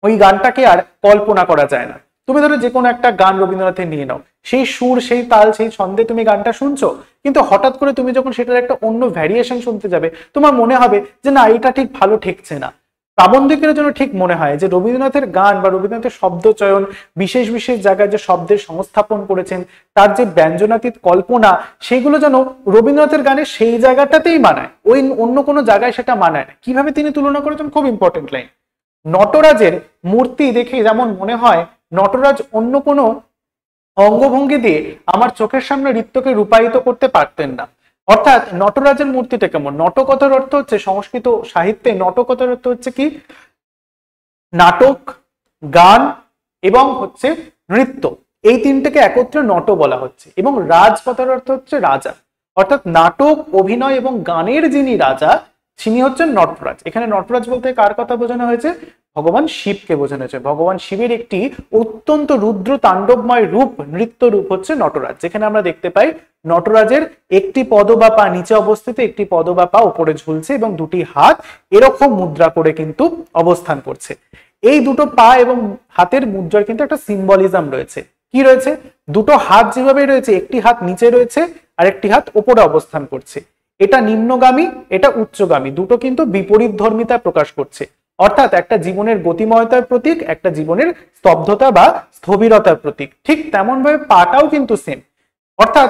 ওই গানটাকে আর কল্পনা করা যায় না। তুমি ধরো যে কোনো একটা গান রবীন্দ্রনাথের নিয়ে নাও, সেই সুর, সেই তাল, সেই ছন্দে তুমি গানটা শুনছো, কিন্তু হঠাৎ করে তুমি যখন সেটার একটা অন্য ভ্যারিয়েশন শুনতে যাবে, তোমার মনে হবে যে না, এটা ঠিক ভালো ঠেকছে না। প্রাবন্ধিকের জন্য ঠিক মনে হয় যে রবীন্দ্রনাথের গান বা রবীন্দ্রনাথের শব্দ চয়ন, বিশেষ বিশেষ জায়গায় যে শব্দের সংস্থাপন করেছেন, তার যে ব্যঞ্জনাতীত কল্পনা, সেগুলো যেন রবীন্দ্রনাথের গানে সেই জায়গাটাতেই মানায়, ওই অন্য কোনো জায়গায় সেটা মানায় না। কিভাবে তিনি তুলনা করেছেন, খুব ইম্পর্টেন্ট লাইন। নটরাজের মূর্তি দেখে যেমন মনে হয় নটরাজ অন্য কোনো অঙ্গভঙ্গি দিয়ে আমার চোখের সামনে নৃত্যকে রূপায়িত করতে পারতেন না। অর্থাৎ নটরাজের মূর্তিটা কেমন, নটকতার অর্থ হচ্ছে সংস্কৃত সাহিত্যে নটকতার অর্থ হচ্ছে কি, নাটক, গান এবং হচ্ছে নৃত্য, এই তিনটাকে একত্রে নট বলা হচ্ছে। এবং রাজকথার অর্থ হচ্ছে রাজা, অর্থাৎ নাটক, অভিনয় এবং গানের যিনি রাজা তিনি হচ্ছেন নটরাজ। এখানে নটরাজ বলতে কার কথা বোঝানো হয়েছে, ভগবান শিবকে বোঝানো হয়েছে। ভগবান শিবের একটি অত্যন্ত রুদ্র তাণ্ডবময় রূপ, নৃত্য রূপ হচ্ছে নটরাজ, যেখানে আমরা দেখতে পাই নটরাজের একটি পদ বা পা নিচে অবস্থিত, একটি পদ বা পা উপরে ঝুলছে এবং দুটি হাত এরকম মুদ্রা করে কিন্তু অবস্থান করছে। এই দুটো পা এবং হাতের মুদ্রার কিন্তু একটা সিম্বলিজম রয়েছে। কি রয়েছে, দুটো হাত যেভাবে রয়েছে, একটি হাত নিচে রয়েছে আর একটি হাত উপরে অবস্থান করছে, এটা নিম্নগামী, এটা উচ্চগামী, দুটো কিন্তু বিপরীত ধর্মিতা প্রকাশ করছে। অর্থাৎ একটা জীবনের গতিময়তার প্রতীক, একটা জীবনের স্তব্ধতা বা স্থবিরতার প্রতীক। ঠিক তেমন ভাবে পাটাও কিন্তু সেম। অর্থাৎ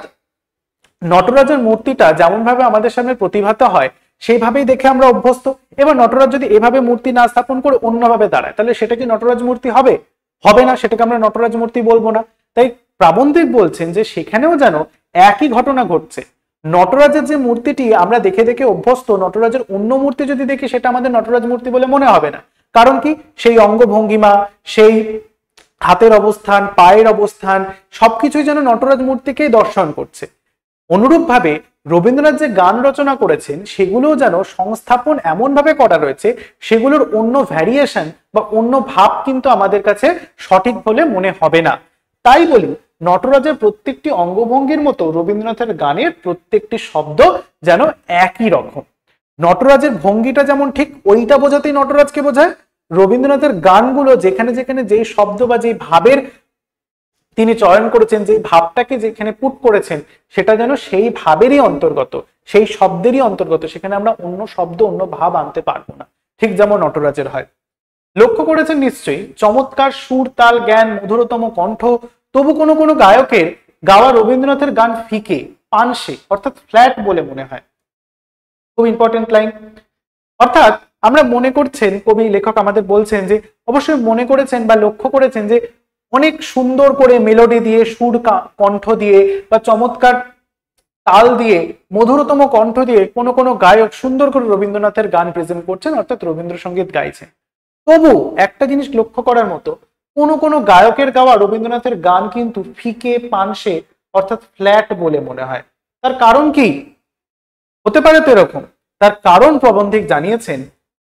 নটরাজের মূর্তিটা যেমন ভাবে আমাদের সামনে প্রতিভাত হয় সেইভাবেই দেখে আমরা অভ্যস্ত। এবার নটরাজ যদি এভাবে মূর্তি না স্থাপন করে অন্যভাবে দাঁড়ায়, তাহলে সেটা কি নটরাজ মূর্তি হবে? হবে না, সেটাকে আমরা নটরাজ মূর্তি বলবো না। তাই প্রাবন্ধিক বলছেন যে সেখানেও যেন একই ঘটনা ঘটছে। নটরাজের যে মূর্তিটি আমরা দেখে দেখে অভ্যস্ত, নটরাজের অন্য মূর্তি যদি দেখি সেটা আমাদের নটরাজ মূর্তি বলে মনে হবে না। কারণ কি, সেই অঙ্গভঙ্গিমা, সেই হাতের অবস্থান, পায়ের অবস্থান, সবকিছুই যেন নটরাজ মূর্তিকেই দর্শন করছে। অনুরূপভাবে রবীন্দ্রনাথ যে গান রচনা করেছেন সেগুলো যেন সংস্থাপন এমন ভাবে করা রয়েছে, সেগুলোর অন্য ভ্যারিয়েশন বা অন্য ভাব কিন্তু আমাদের কাছে সঠিক বলে মনে হবে না। তাই বলি নটরাজের প্রত্যেকটি অঙ্গভঙ্গির মতো রবীন্দ্রনাথের গানের প্রত্যেকটি শব্দ যেন একই রকম। নটরাজের ভঙ্গিটা যেমন ঠিক ওইটা বোঝাতেই নটরাজকে বোঝায়, রবীন্দ্রনাথের গানগুলো যেখানে যেখানে যেই শব্দ বা যেই ভাবের তিনি চয়ন করেছেন, যে ভাবটাকে যেখানে পুট করেছেন সেটা যেন সেই ভাবেরই অন্তর্গত, সেই শব্দেরই অন্তর্গত, সেখানে আমরা অন্য শব্দ অন্য ভাব আনতে পারবো না, ঠিক যেমন নটরাজের হয়। লক্ষ্য করেছেন নিশ্চয়ই, চমৎকার সুর, তাল, জ্ঞান, মধুরতম কণ্ঠ, তবু কোনো কোনো গায়কের গাওয়া রবীন্দ্রনাথের গান ফিকে, পানসে, অর্থাৎ ফ্ল্যাট বলে মনে হয়। খুব ইম্পর্টেন্ট লাইন। অর্থাৎ আমরা মনে করছেন, কবি লেখক আমাদের বলছেন যে অবশ্যই মনে করেছেন বা লক্ষ্য করেছেন যে অনেক সুন্দর করে মেলোডি দিয়ে, সুর কণ্ঠ দিয়ে বা চমৎকার তাল দিয়ে, মধুরতম কণ্ঠ দিয়ে কোনো কোনো গায়ক সুন্দর করে রবীন্দ্রনাথের গান প্রেজেন্ট করছেন, অর্থাৎ রবীন্দ্রসঙ্গীত গাইছেন। তবু একটা জিনিস লক্ষ্য করার মতো, কোনো কোনো গায়কের গাওয়া রবীন্দ্রনাথের গান কিন্তু ফিকে, পানসে, অর্থাৎ ফ্ল্যাট বলে মনে হয়। তার কারণ কি হতে পারে? তো এরকম তার কারণ প্রবন্ধিক জানিয়েছেন।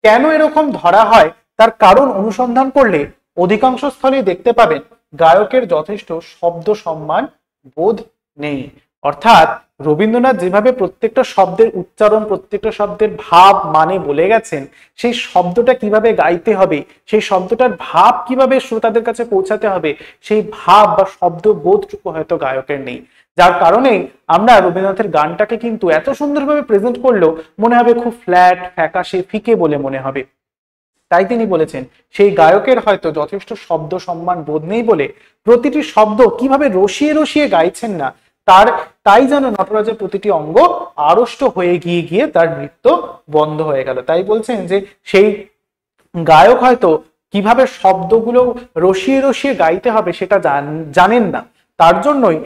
কেন এরকম ধরা হয় তার কারণ অনুসন্ধান করলে অধিকাংশ স্থলেই দেখতে পাবেন গায়কের যথেষ্ট শব্দ সম্মান বোধ নেই। অর্থাৎ রবীন্দ্রনাথ যেভাবে প্রত্যেকটা শব্দের উচ্চারণ, প্রত্যেকটা শব্দের ভাব মানে বলে গেছেন, সেই শব্দটা কিভাবে গাইতে হবে, সেই শব্দটার ভাব কিভাবে শ্রোতাদের কাছে পৌঁছাতে হবে, সেই ভাব বা শব্দ বোধটুকু হয়তো গায়কের নেই। যার কারণে আমরা রবীন্দ্রনাথের গানটাকে কিন্তু এত সুন্দরভাবে প্রেজেন্ট করলেও মনে হবে খুব ফ্ল্যাট, ফ্যাকাশে, ফিকে বলে মনে হবে। তাই তিনি বলেছেন সেই গায়কের হয়তো যথেষ্ট শব্দ সম্মান বোধ নেই বলে প্রতিটি শব্দ কিভাবে রসিয়ে রসিয়ে গাইছেন না, তাই যেন নটরাজের প্রতিটি অঙ্গ আড়ষ্ট হয়ে গিয়ে গিয়ে তার নৃত্য বন্ধ হয়ে গেল। তাই বলছেন যে সেই গায়ক হয়তো কিভাবে শব্দগুলো রসিয়ে রসিয়ে গাইতে হবে সেটা জানেন না। তার জন্যই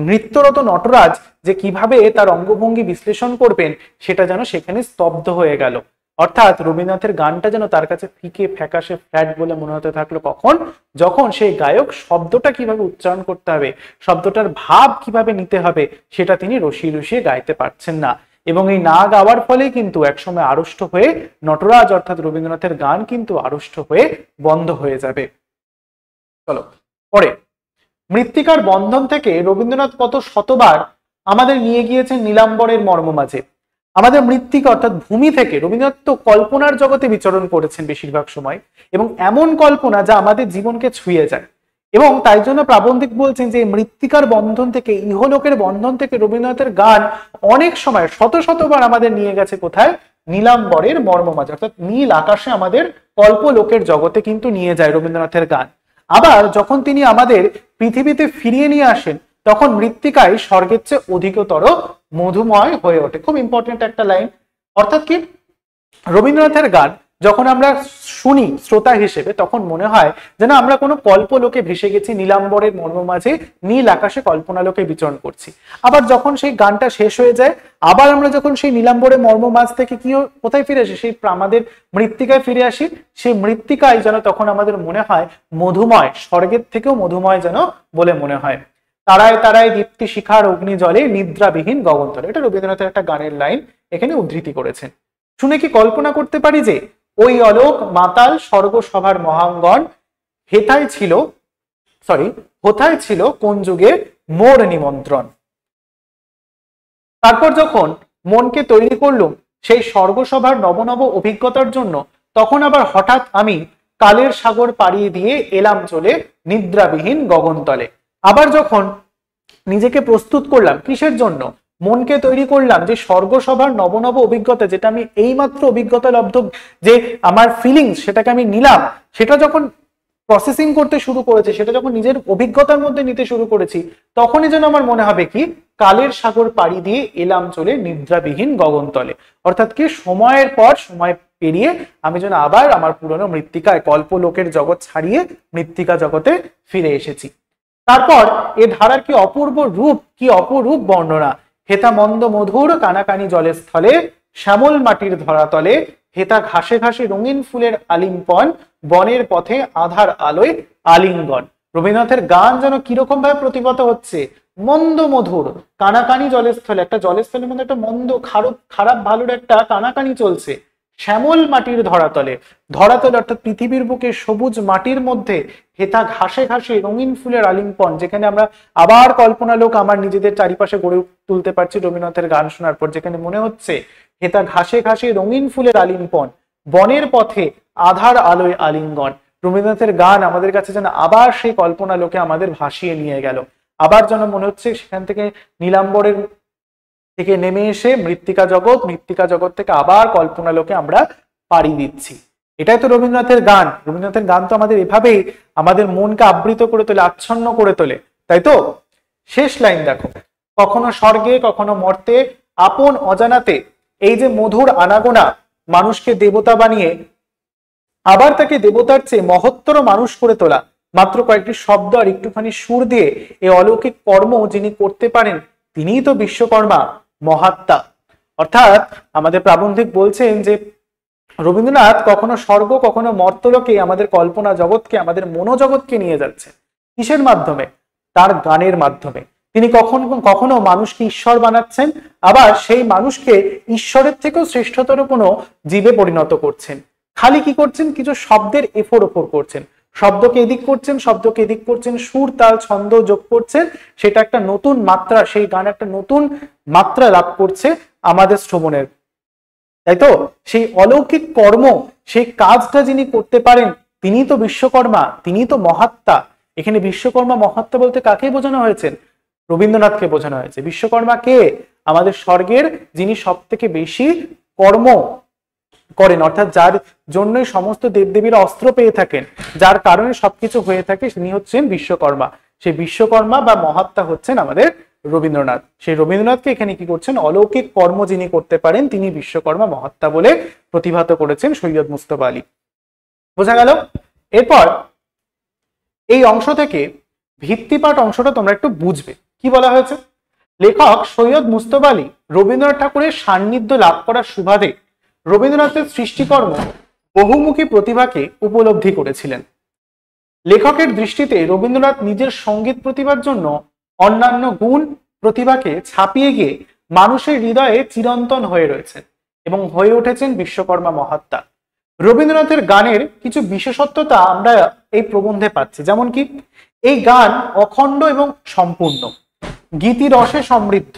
নৃত্যরত নটরাজ যে কিভাবে তার অঙ্গভঙ্গি বিশ্লেষণ করবেন সেটা যেন সেখানে স্তব্ধ হয়ে গেল। অর্থাৎ রবীন্দ্রনাথের গানটা যেন তার কাছে ফিকে, ফ্যাকাশে, ফ্ল্যাট বলে মনে হতে থাকলো কখন, যখন সেই গায়ক শব্দটা কিভাবে উচ্চারণ করতে হবে, শব্দটার ভাব কিভাবে নিতে হবে সেটা তিনি রসিয়ে রসিয়ে গাইতে পারছেন না। এবং এই না গাওয়ার ফলেই কিন্তু একসময় আড়ষ্ট হয়ে নটরাজ অর্থাৎ রবীন্দ্রনাথের গান কিন্তু আড়ষ্ট হয়ে বন্ধ হয়ে যাবে। চলো পরে, মৃত্তিকার বন্ধন থেকে রবীন্দ্রনাথ কত শতবার আমাদের নিয়ে গিয়েছেন নীলাম্বরের মর্ম মাঝে। আমাদের মৃত্তিকা অর্থাৎ ভূমি থেকে রবীন্দ্রনাথ তো কল্পনার জগতে বিচরণ করেছেন বেশিরভাগ সময়, এবং এমন কল্পনা যা আমাদের জীবনকে ছুঁয়ে যায়। এবং তাই জন্য প্রাবন্ধিক বলছেন যে মৃত্তিকার বন্ধন থেকে, ইহলোকের বন্ধন থেকে রবীন্দ্রনাথের গান অনেক সময় শত শতবার আমাদের নিয়ে গেছে কোথায়, নীলাম্বরের মর্মমাঝে, অর্থাৎ নীল আকাশে আমাদের কল্পলোকের জগতে কিন্তু নিয়ে যায় রবীন্দ্রনাথের গান। আবার যখন তিনি আমাদের পৃথিবীতে ফিরিয়ে নিয়ে আসেন তখন মৃত্তিকায় স্বর্গের চেয়ে অধিকতর মধুময় হয়ে ওঠে। খুব ইম্পর্টেন্ট একটা লাইন। অর্থাৎ কি, রবীন্দ্রনাথের গান যখন আমরা শুনি শ্রোতা হিসেবে তখন মনে হয় যেন আমরা কোনো কল্পলোকে ভেসে গেছি, নীলাম্বরের মর্মমাঝে নীল আকাশে কল্পনালোকে বিচরণ করছি। আবার যখন সেই গানটা শেষ হয়ে যায়, আবার আমরা যখন সেই নীলাম্বরের মর্মমাঝ থেকে কি কোথায় ফিরে আসি, সেই আমাদের মৃত্তিকায় ফিরে আসি। সেই মৃত্তিকায় যেন তখন আমাদের মনে হয় মধুময়, স্বর্গের থেকেও মধুময় যেন বলে মনে হয়। তারায় তারায় দীপ্তি শিখার অগ্নি জলে নিদ্রাবিহীন গগনতলে। এটা রবীন্দ্রনাথের একটা গানের লাইন এখানে উদ্ধৃতি করেছেন। শুনে কি কল্পনা করতে পারি যে ওই অলোক মাতাল স্বর্গসভার মহাঙ্গন হোথায় ছিল কোন যুগে মোর নিমন্ত্রণ। তারপর যখন মনকে তৈরি করলুম সেই স্বর্গসভার নবনব অভিজ্ঞতার জন্য, তখন আবার হঠাৎ আমি কালের সাগর পাড়িয়ে দিয়ে এলাম চলে নিদ্রাবিহীন গগনতলে। আবার যখন নিজেকে প্রস্তুত করলাম কিসের জন্য, মনকে তৈরি করলাম যে স্বর্গসভার নবনব অভিজ্ঞতা, যেটা আমি এইমাত্র অভিজ্ঞতা লব্ধ, যে আমার ফিলিংস সেটাকে আমি নিলাম, সেটা যখন প্রসেসিং করতে শুরু করেছে, সেটা যখন নিজের অভিজ্ঞতার মধ্যে নিতে শুরু করেছি, তখনই যেন আমার মনে হবে কি কালের সাগর পাড়ি দিয়ে এলাম চলে নিদ্রাবিহীন গগনতলে। অর্থাৎ কি সময়ের পর সময় পেরিয়ে আমি যেন আবার আমার পুরনো মৃত্তিকায় কল্পলোকের জগৎ ছাড়িয়ে মৃত্তিকা জগতে ফিরে এসেছি। তারপর এ ধারার কি অপূর্ব রূপ, কি অপরূপ বর্ণনা। হেতা মন্দ মধুর কানাকানি জলের স্থলে, শ্যামল মাটির ধরাতলে, হেতা ঘাসে ঘাসে রঙিন ফুলের আলিম্পন, বনের পথে আধার আলোয় আলিঙ্গন। রবীন্দ্রনাথের গান যেন কিরকম ভাবে প্রতিভাত হচ্ছে, মন্দ মধুর কানাকানি জলের স্থলে, একটা জলের স্থলের মধ্যে একটা মন্দ খারাপ ভালোর একটা কানাকানি চলছে। শ্যামল মাটির ধরাতলে, ধরাতলে অর্থাৎ পৃথিবীর বুকে সবুজ মাটির মধ্যে হেতা ঘাসে ঘাসে রঙিন ফুলের আলিঙ্গন, যেখানে আমরা আবার কল্পনা লোক আমার নিজেদের চারিপাশে গড়ে তুলতে পারছি রবীন্দ্রনাথের গান শোনার পর, যেখানে মনে হচ্ছে হেতা ঘাসে ঘাসে রঙিন ফুলের আলিঙ্গন, বনের পথে আধার আলোয় আলিঙ্গন। রবীন্দ্রনাথের গান আমাদের কাছে যেন আবার সেই কল্পনা লোকে আমাদের ভাসিয়ে নিয়ে গেল। আবার যেন মনে হচ্ছে সেখান থেকে নীলাম্বরের থেকে নেমে এসে মৃত্তিকা জগৎ থেকে আবার কল্পনা লোকে আমরা পাড়ি দিচ্ছি। এটাই তো রবীন্দ্রনাথের গান। রবীন্দ্রনাথের গান তো আমাদের এভাবেই আমাদের মনকে আবৃত করে তোলে, আচ্ছন্ন করে তোলে, তাই তো। শেষ লাইন দেখো, কখনো স্বর্গে কখনো মর্তে আপন অজানাতে, এই যে মধুর আনাগোনা মানুষকে দেবতা বানিয়ে আবার তাকে দেবতার চেয়ে মহত্তর মানুষ করে তোলা, মাত্র কয়েকটি শব্দ আর একটুখানি সুর দিয়ে এই অলৌকিক কর্ম যিনি করতে পারেন তিনিই তো বিশ্বকর্মা মহাত্মা। অর্থাৎ আমাদের প্রাবন্ধিক বলছেন যে রবীন্দ্রনাথ কখনো স্বর্গ কখনো মর্তলোকে আমাদের কল্পনা জগৎকে, আমাদের মনোজগৎকে নিয়ে যাচ্ছে। কিসের মাধ্যমে? তার গানের মাধ্যমে। তিনি কখনো কখনো মানুষকে ঈশ্বর বানাচ্ছেন, আবার সেই মানুষকে ঈশ্বরের থেকেও শ্রেষ্ঠতর কোনো জীবে পরিণত করছেন। খালি কি করছেন? কিছু শব্দের এফোর ওপর করছেন, শব্দকে এদিক করছেন, শব্দকে এদিক করছেন, সুর তাল ছন্দ যোগ করছেন, সেটা একটা নতুন মাত্রা, সেই গান একটা নতুন মাত্রা লাভ করছে আমাদের শ্রবণের, তাই তো। সেই অলৌকিক কর্ম, সেই কাজটা যিনি করতে পারেন তিনি তো বিশ্বকর্মা, তিনি তো মহাত্মা। এখানে বিশ্বকর্মা মহাত্মা বলতে কাকে বোঝানো হয়েছে? রবীন্দ্রনাথকে বোঝানো হয়েছে। বিশ্বকর্মা কে? আমাদের স্বর্গের যিনি সব থেকে বেশি কর্ম করেন, অর্থাৎ যার জন্যই সমস্ত দেবদেবীরা অস্ত্র পেয়ে থাকেন, যার কারণে সবকিছু হয়ে থাকে, তিনি হচ্ছেন বিশ্বকর্মা। সেই বিশ্বকর্মা বা মহাত্মা হচ্ছেন আমাদের রবীন্দ্রনাথ। সেই রবীন্দ্রনাথকে এখানে কি করছেন? অলৌকিক কর্ম যিনি করতে পারেন তিনি বিশ্বকর্মা মহাত্মা বলে প্রতিভাত করেছেন সৈয়দ মুস্তফা আলী। বোঝা গেল? এরপর এই অংশ থেকে ভিত্তিপাঠ অংশটা তোমরা একটু বুঝবে। কি বলা হয়েছে? লেখক সৈয়দ মুস্তফা আলী রবীন্দ্রনাথ ঠাকুরের সান্নিধ্য লাভ করার সুবাদে রবীন্দ্রনাথের সৃষ্টিকর্ম বহুমুখী প্রতিভাকে উপলব্ধি করেছিলেন। লেখকের দৃষ্টিতে রবীন্দ্রনাথ নিজের সঙ্গীত প্রতিভার জন্য অন্যান্য গুণ প্রতিভাকে ছাপিয়ে গিয়ে মানুষের হৃদয়ে চিরন্তন হয়ে রয়েছেন এবং হয়ে উঠেছেন বিশ্বকর্মা মহাত্মা। রবীন্দ্রনাথের গানের কিছু বিশেষত্বতা আমরা এই প্রবন্ধে পাচ্ছি, যেমন কি এই গান অখণ্ড এবং সম্পূর্ণ, গীতি রসে সমৃদ্ধ,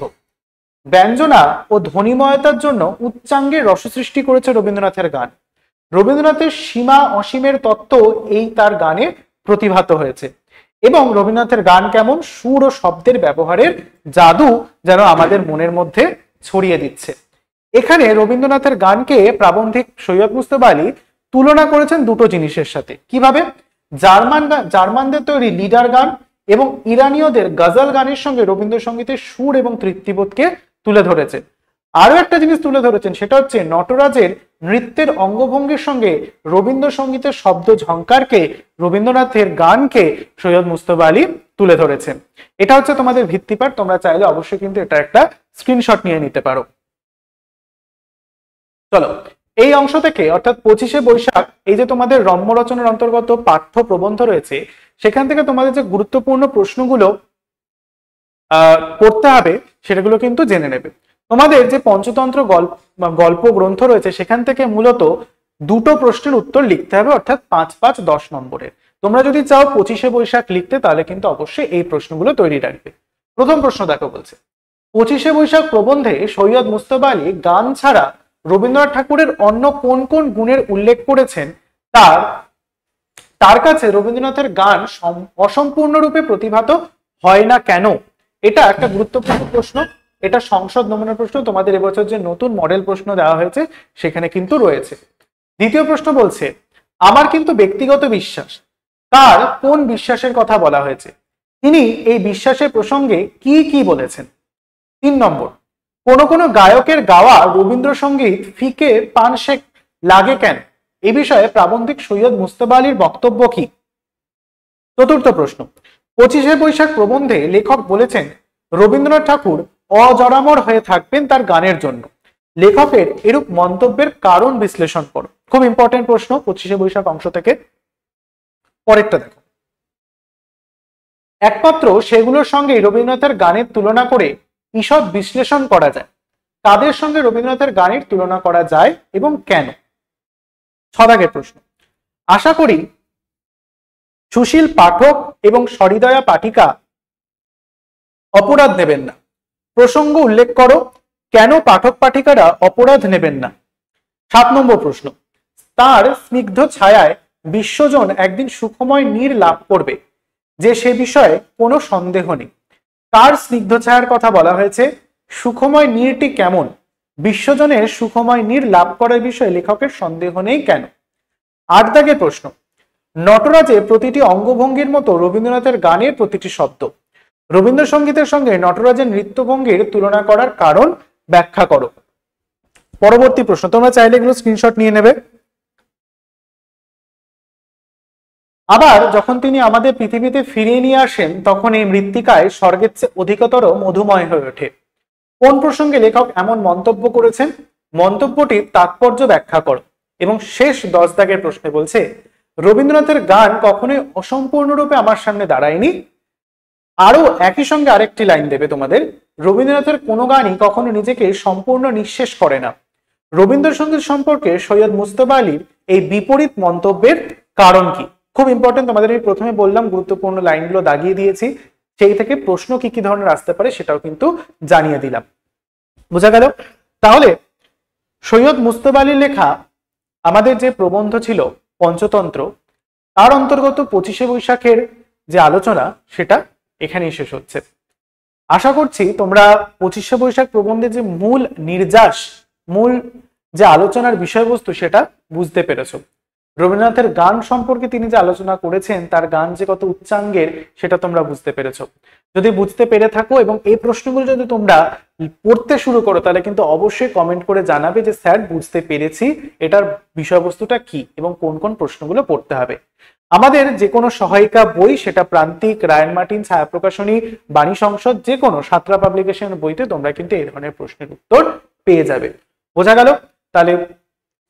ব্যঞ্জনা ও ধ্বনিময়তার জন্য উচ্চাঙ্গের রস সৃষ্টি করেছে রবীন্দ্রনাথের গান। রবীন্দ্রনাথের সীমা অসীমের তত্ত্ব এই তার গানে প্রতিভাত হয়েছে। এবং রবীন্দ্রনাথের গান কেমন? সুর ও শব্দের ব্যবহারের জাদু যেন আমাদের মনের মধ্যে ছড়িয়ে দিচ্ছে। এখানে রবীন্দ্রনাথের গানকে প্রাবন্ধিক সৈয়দ মুজতবা আলী তুলনা করেছেন দুটো জিনিসের সাথে। কিভাবে? জার্মানদের তৈরি লিডার গান এবং ইরানীয়দের গজল গানের সঙ্গে রবীন্দ্রসঙ্গীতের সুর এবং তৃপ্তিবোধকে তুলে ধরেছেন। আরো একটা জিনিস তুলে ধরেছেন, সেটা হচ্ছে নটরাজের নৃত্যের অঙ্গভঙ্গির সঙ্গে রবীন্দ্রসঙ্গীতের শব্দ ঝঙ্কারকে, রবীন্দ্রনাথের গানকে সৈয়দ মুজতবা আলী তুলে ধরেছেন। এটা হচ্ছে তোমাদের ভিত্তিপাঠ। তোমরা চাইলে অবশ্যই কিন্তু এটা একটা স্ক্রিনশট নিয়ে নিতে পারো। চলো, এই অংশ থেকে অর্থাৎ 25শে বৈশাখ, এই যে তোমাদের রম্য রচনার অন্তর্গত পাঠ্য প্রবন্ধ রয়েছে, সেখান থেকে তোমাদের যে গুরুত্বপূর্ণ প্রশ্নগুলো করতে হবে সেগুলো কিন্তু জেনে নেবে। তোমাদের যে পঞ্চতন্ত্র গল্প গ্রন্থ রয়েছে সেখান থেকে মূলত দুটো প্রশ্নের উত্তর লিখতে হবে, অর্থাৎ 5, 5, 10 নম্বরের। তোমরা যদি চাও 25শে বৈশাখ লিখতে, তাহলে কিন্তু অবশ্যই এই প্রশ্নগুলো তৈরি রাখবে। প্রথম প্রশ্ন দেখো, বলছে 25শে বৈশাখ প্রবন্ধে সৈয়দ মুজতবা আলী গান ছাড়া রবীন্দ্রনাথ ঠাকুরের অন্য কোন কোন গুণের উল্লেখ করেছেন তার কাছে রবীন্দ্রনাথের গান অসম্পূর্ণরূপে প্রতিভাত হয় না কেন? এটা একটা গুরুত্বপূর্ণ প্রশ্ন। এটা সংসদ নমুনা প্রশ্ন। তোমাদের এবছর যে নতুন মডেল প্রশ্ন দেওয়া হয়েছে সেখানে কিন্তু রয়েছে। দ্বিতীয় প্রশ্ন বলছে, আমার কিন্তু ব্যক্তিগত বিশ্বাস, কার কোন বিশ্বাসের কথা বলা হয়েছে? তিনি এই বিশ্বাসের প্রসঙ্গে কি কি বলেছেন? 3 নম্বর, কোন কোন গায়কের গাওয়া রবীন্দ্রসঙ্গীত ফিকে পানশেক লাগে কেন? এই বিষয়ে প্রাবন্ধিক সৈয়দ মুজতবা আলীর বক্তব্য কি? চতুর্থ প্রশ্ন, 25শে বৈশাখ প্রবন্ধে লেখক বলেছেন রবীন্দ্রনাথ ঠাকুর অজরামর হয়ে থাকবেন তার গানের জন্য। লেখকের এরূপ মন্তব্যের কারণ বিশ্লেষণ করো। খুব ইম্পর্টেন্ট প্রশ্ন 25শে বৈশাখ অংশ থেকে। পরেরটা দেখো, একমাত্র সেগুলোর সঙ্গে রবীন্দ্রনাথের গানের তুলনা করে ঈষৎ বিশ্লেষণ করা যায়। তাদের সঙ্গে রবীন্দ্রনাথের গানের তুলনা করা যায় এবং কেন? 6 দাগের প্রশ্ন, আশা করি সুশীল পাঠক এবং সহৃদয়া পাঠিকা অপরাধ নেবেন না। প্রসঙ্গ উল্লেখ করো, কেন পাঠক পাঠিকারা অপরাধ নেবেন না? 7 নম্বর প্রশ্ন, তার স্নিগ্ধ ছায়ায় বিশ্বজন একদিন সুখময় নীড় লাভ করবে, যে সে বিষয়ে কোনো সন্দেহ নেই। কার স্নিগ্ধ ছায়ার কথা বলা হয়েছে? সুখময় নীড়টি কেমন? বিশ্বজনের সুখময় নীড় লাভ করার বিষয়ে লেখকের সন্দেহ নেই কেন? 8 দাগের প্রশ্ন, নটরাজের প্রতিটি অঙ্গভঙ্গির মতো রবীন্দ্রনাথের গানের প্রতিটি শব্দ। রবীন্দ্রসঙ্গীতের সঙ্গে নটরাজের নৃত্যভঙ্গির তুলনা করার কারণ ব্যাখ্যা করো। পরবর্তী প্রশ্ন, তোমরা চাইলে এগুলো স্ক্রিনশট নিয়ে নেবে। আবার যখন তিনি আমাদের পৃথিবীতে ফিরিয়ে নিয়ে আসেন, তখন এই মৃত্তিকায় স্বর্গের চেয়ে অধিকতর মধুময় হয়ে ওঠে। কোন প্রসঙ্গে লেখক এমন মন্তব্য করেছেন? মন্তব্যটির তাৎপর্য ব্যাখ্যা করো। এবং শেষ 10 দাগের প্রশ্নে বলছে, রবীন্দ্রনাথের গান কখনোই অসম্পূর্ণরূপে আমার সামনে দাঁড়ায়নি। আরো একই সঙ্গে আরেকটি লাইন দেবে তোমাদের, রবীন্দ্রনাথের কোনো গানই কখনো নিজেকে সম্পূর্ণ নিঃশেষ করে না। রবীন্দ্রসঙ্গীত সম্পর্কে সৈয়দ মুজতবা আলীর এই বিপরীত মন্তব্যের কারণ কি? খুব ইম্পর্টেন্ট। তোমাদের আমি প্রথমে বললাম গুরুত্বপূর্ণ লাইনগুলো দাগিয়ে দিয়েছি, সেই থেকে প্রশ্ন কি কি ধরনের আসতে পারে সেটাও কিন্তু জানিয়ে দিলাম। বোঝা গেল? তাহলে সৈয়দ মুজতবা আলীর লেখা আমাদের যে প্রবন্ধ ছিল পঞ্চতন্ত্র, তার অন্তর্গত 25শে বৈশাখের যে আলোচনা সেটা এখানেই শেষ হচ্ছে। আশা করছি তোমরা 25শে বৈশাখ প্রবন্ধের যে মূল নির্যাস, মূল যে আলোচনার বিষয়বস্তু সেটা বুঝতে পেরেছো। রবীন্দ্রনাথের গান সম্পর্কে তিনি যে আলোচনা করেছেন, তার গান যে কত উচ্চাঙ্গের সেটা তোমরা বুঝতে পেরেছো। যদি বুঝতে পেরে থাকো এবং এই প্রশ্নগুলো যদি তোমরা পড়তে শুরু করো, তাহলে কিন্তু অবশ্যই কমেন্ট করে জানাবে যে স্যার বুঝতে পেরেছি, এটার বিষয়বস্তুটা কি এবং কোন কোন প্রশ্নগুলো পড়তে হবে। আমাদের যে কোনো সহায়িকা বই, সেটা প্রান্তিক, রায়ন মার্টিন, ছায়া প্রকাশনী, বাণী সংসদ, যে কোনো সাঁতরা পাবলিকেশন বইতে তোমরা কিন্তু এই ধরনের প্রশ্নের উত্তর পেয়ে যাবে। বোঝা গেল? তাহলে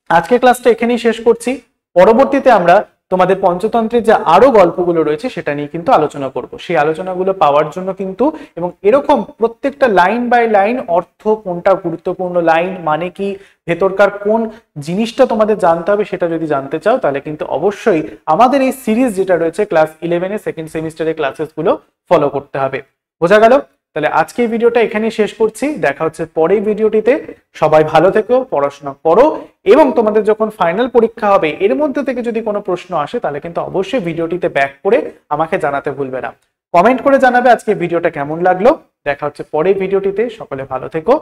আজকের ক্লাসটা এখানেই শেষ করছি। পরবর্তীতে আমরা তোমাদের পঞ্চতন্ত্রের যে আরো গল্পগুলো রয়েছে সেটা নিয়ে কিন্তু আলোচনা করব। সেই আলোচনাগুলো পাওয়ার জন্য কিন্তু, এবং এরকম প্রত্যেকটা লাইন বাই লাইন অর্থ, কোনটা গুরুত্বপূর্ণ লাইন মানে কি, ভেতরকার কোন জিনিসটা তোমাদের জানতে হবে সেটা যদি জানতে চাও, তাহলে কিন্তু অবশ্যই আমাদের এই সিরিজ যেটা রয়েছে ক্লাস 11 সেকেন্ড সেমিস্টারের ক্লাসেস গুলো ফলো করতে হবে। বোঝা গেল? তাহলে আজকে এই ভিডিওটা এখানেই শেষ করছি। দেখা হচ্ছে পরের ভিডিওটিতে। সবাই ভালো থেকো, পড়াশোনা করো, এবং তোমাদের যখন ফাইনাল পরীক্ষা হবে এর মধ্যে থেকে যদি কোনো প্রশ্ন আসে, তাহলে কিন্তু অবশ্যই ভিডিওটিতে ব্যাক করে আমাকে জানাতে ভুলবে না। কমেন্ট করে জানাবে আজকে ভিডিওটা কেমন লাগলো। দেখা হচ্ছে পরের ভিডিওটিতে। সকলে ভালো থেকো,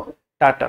টাটা।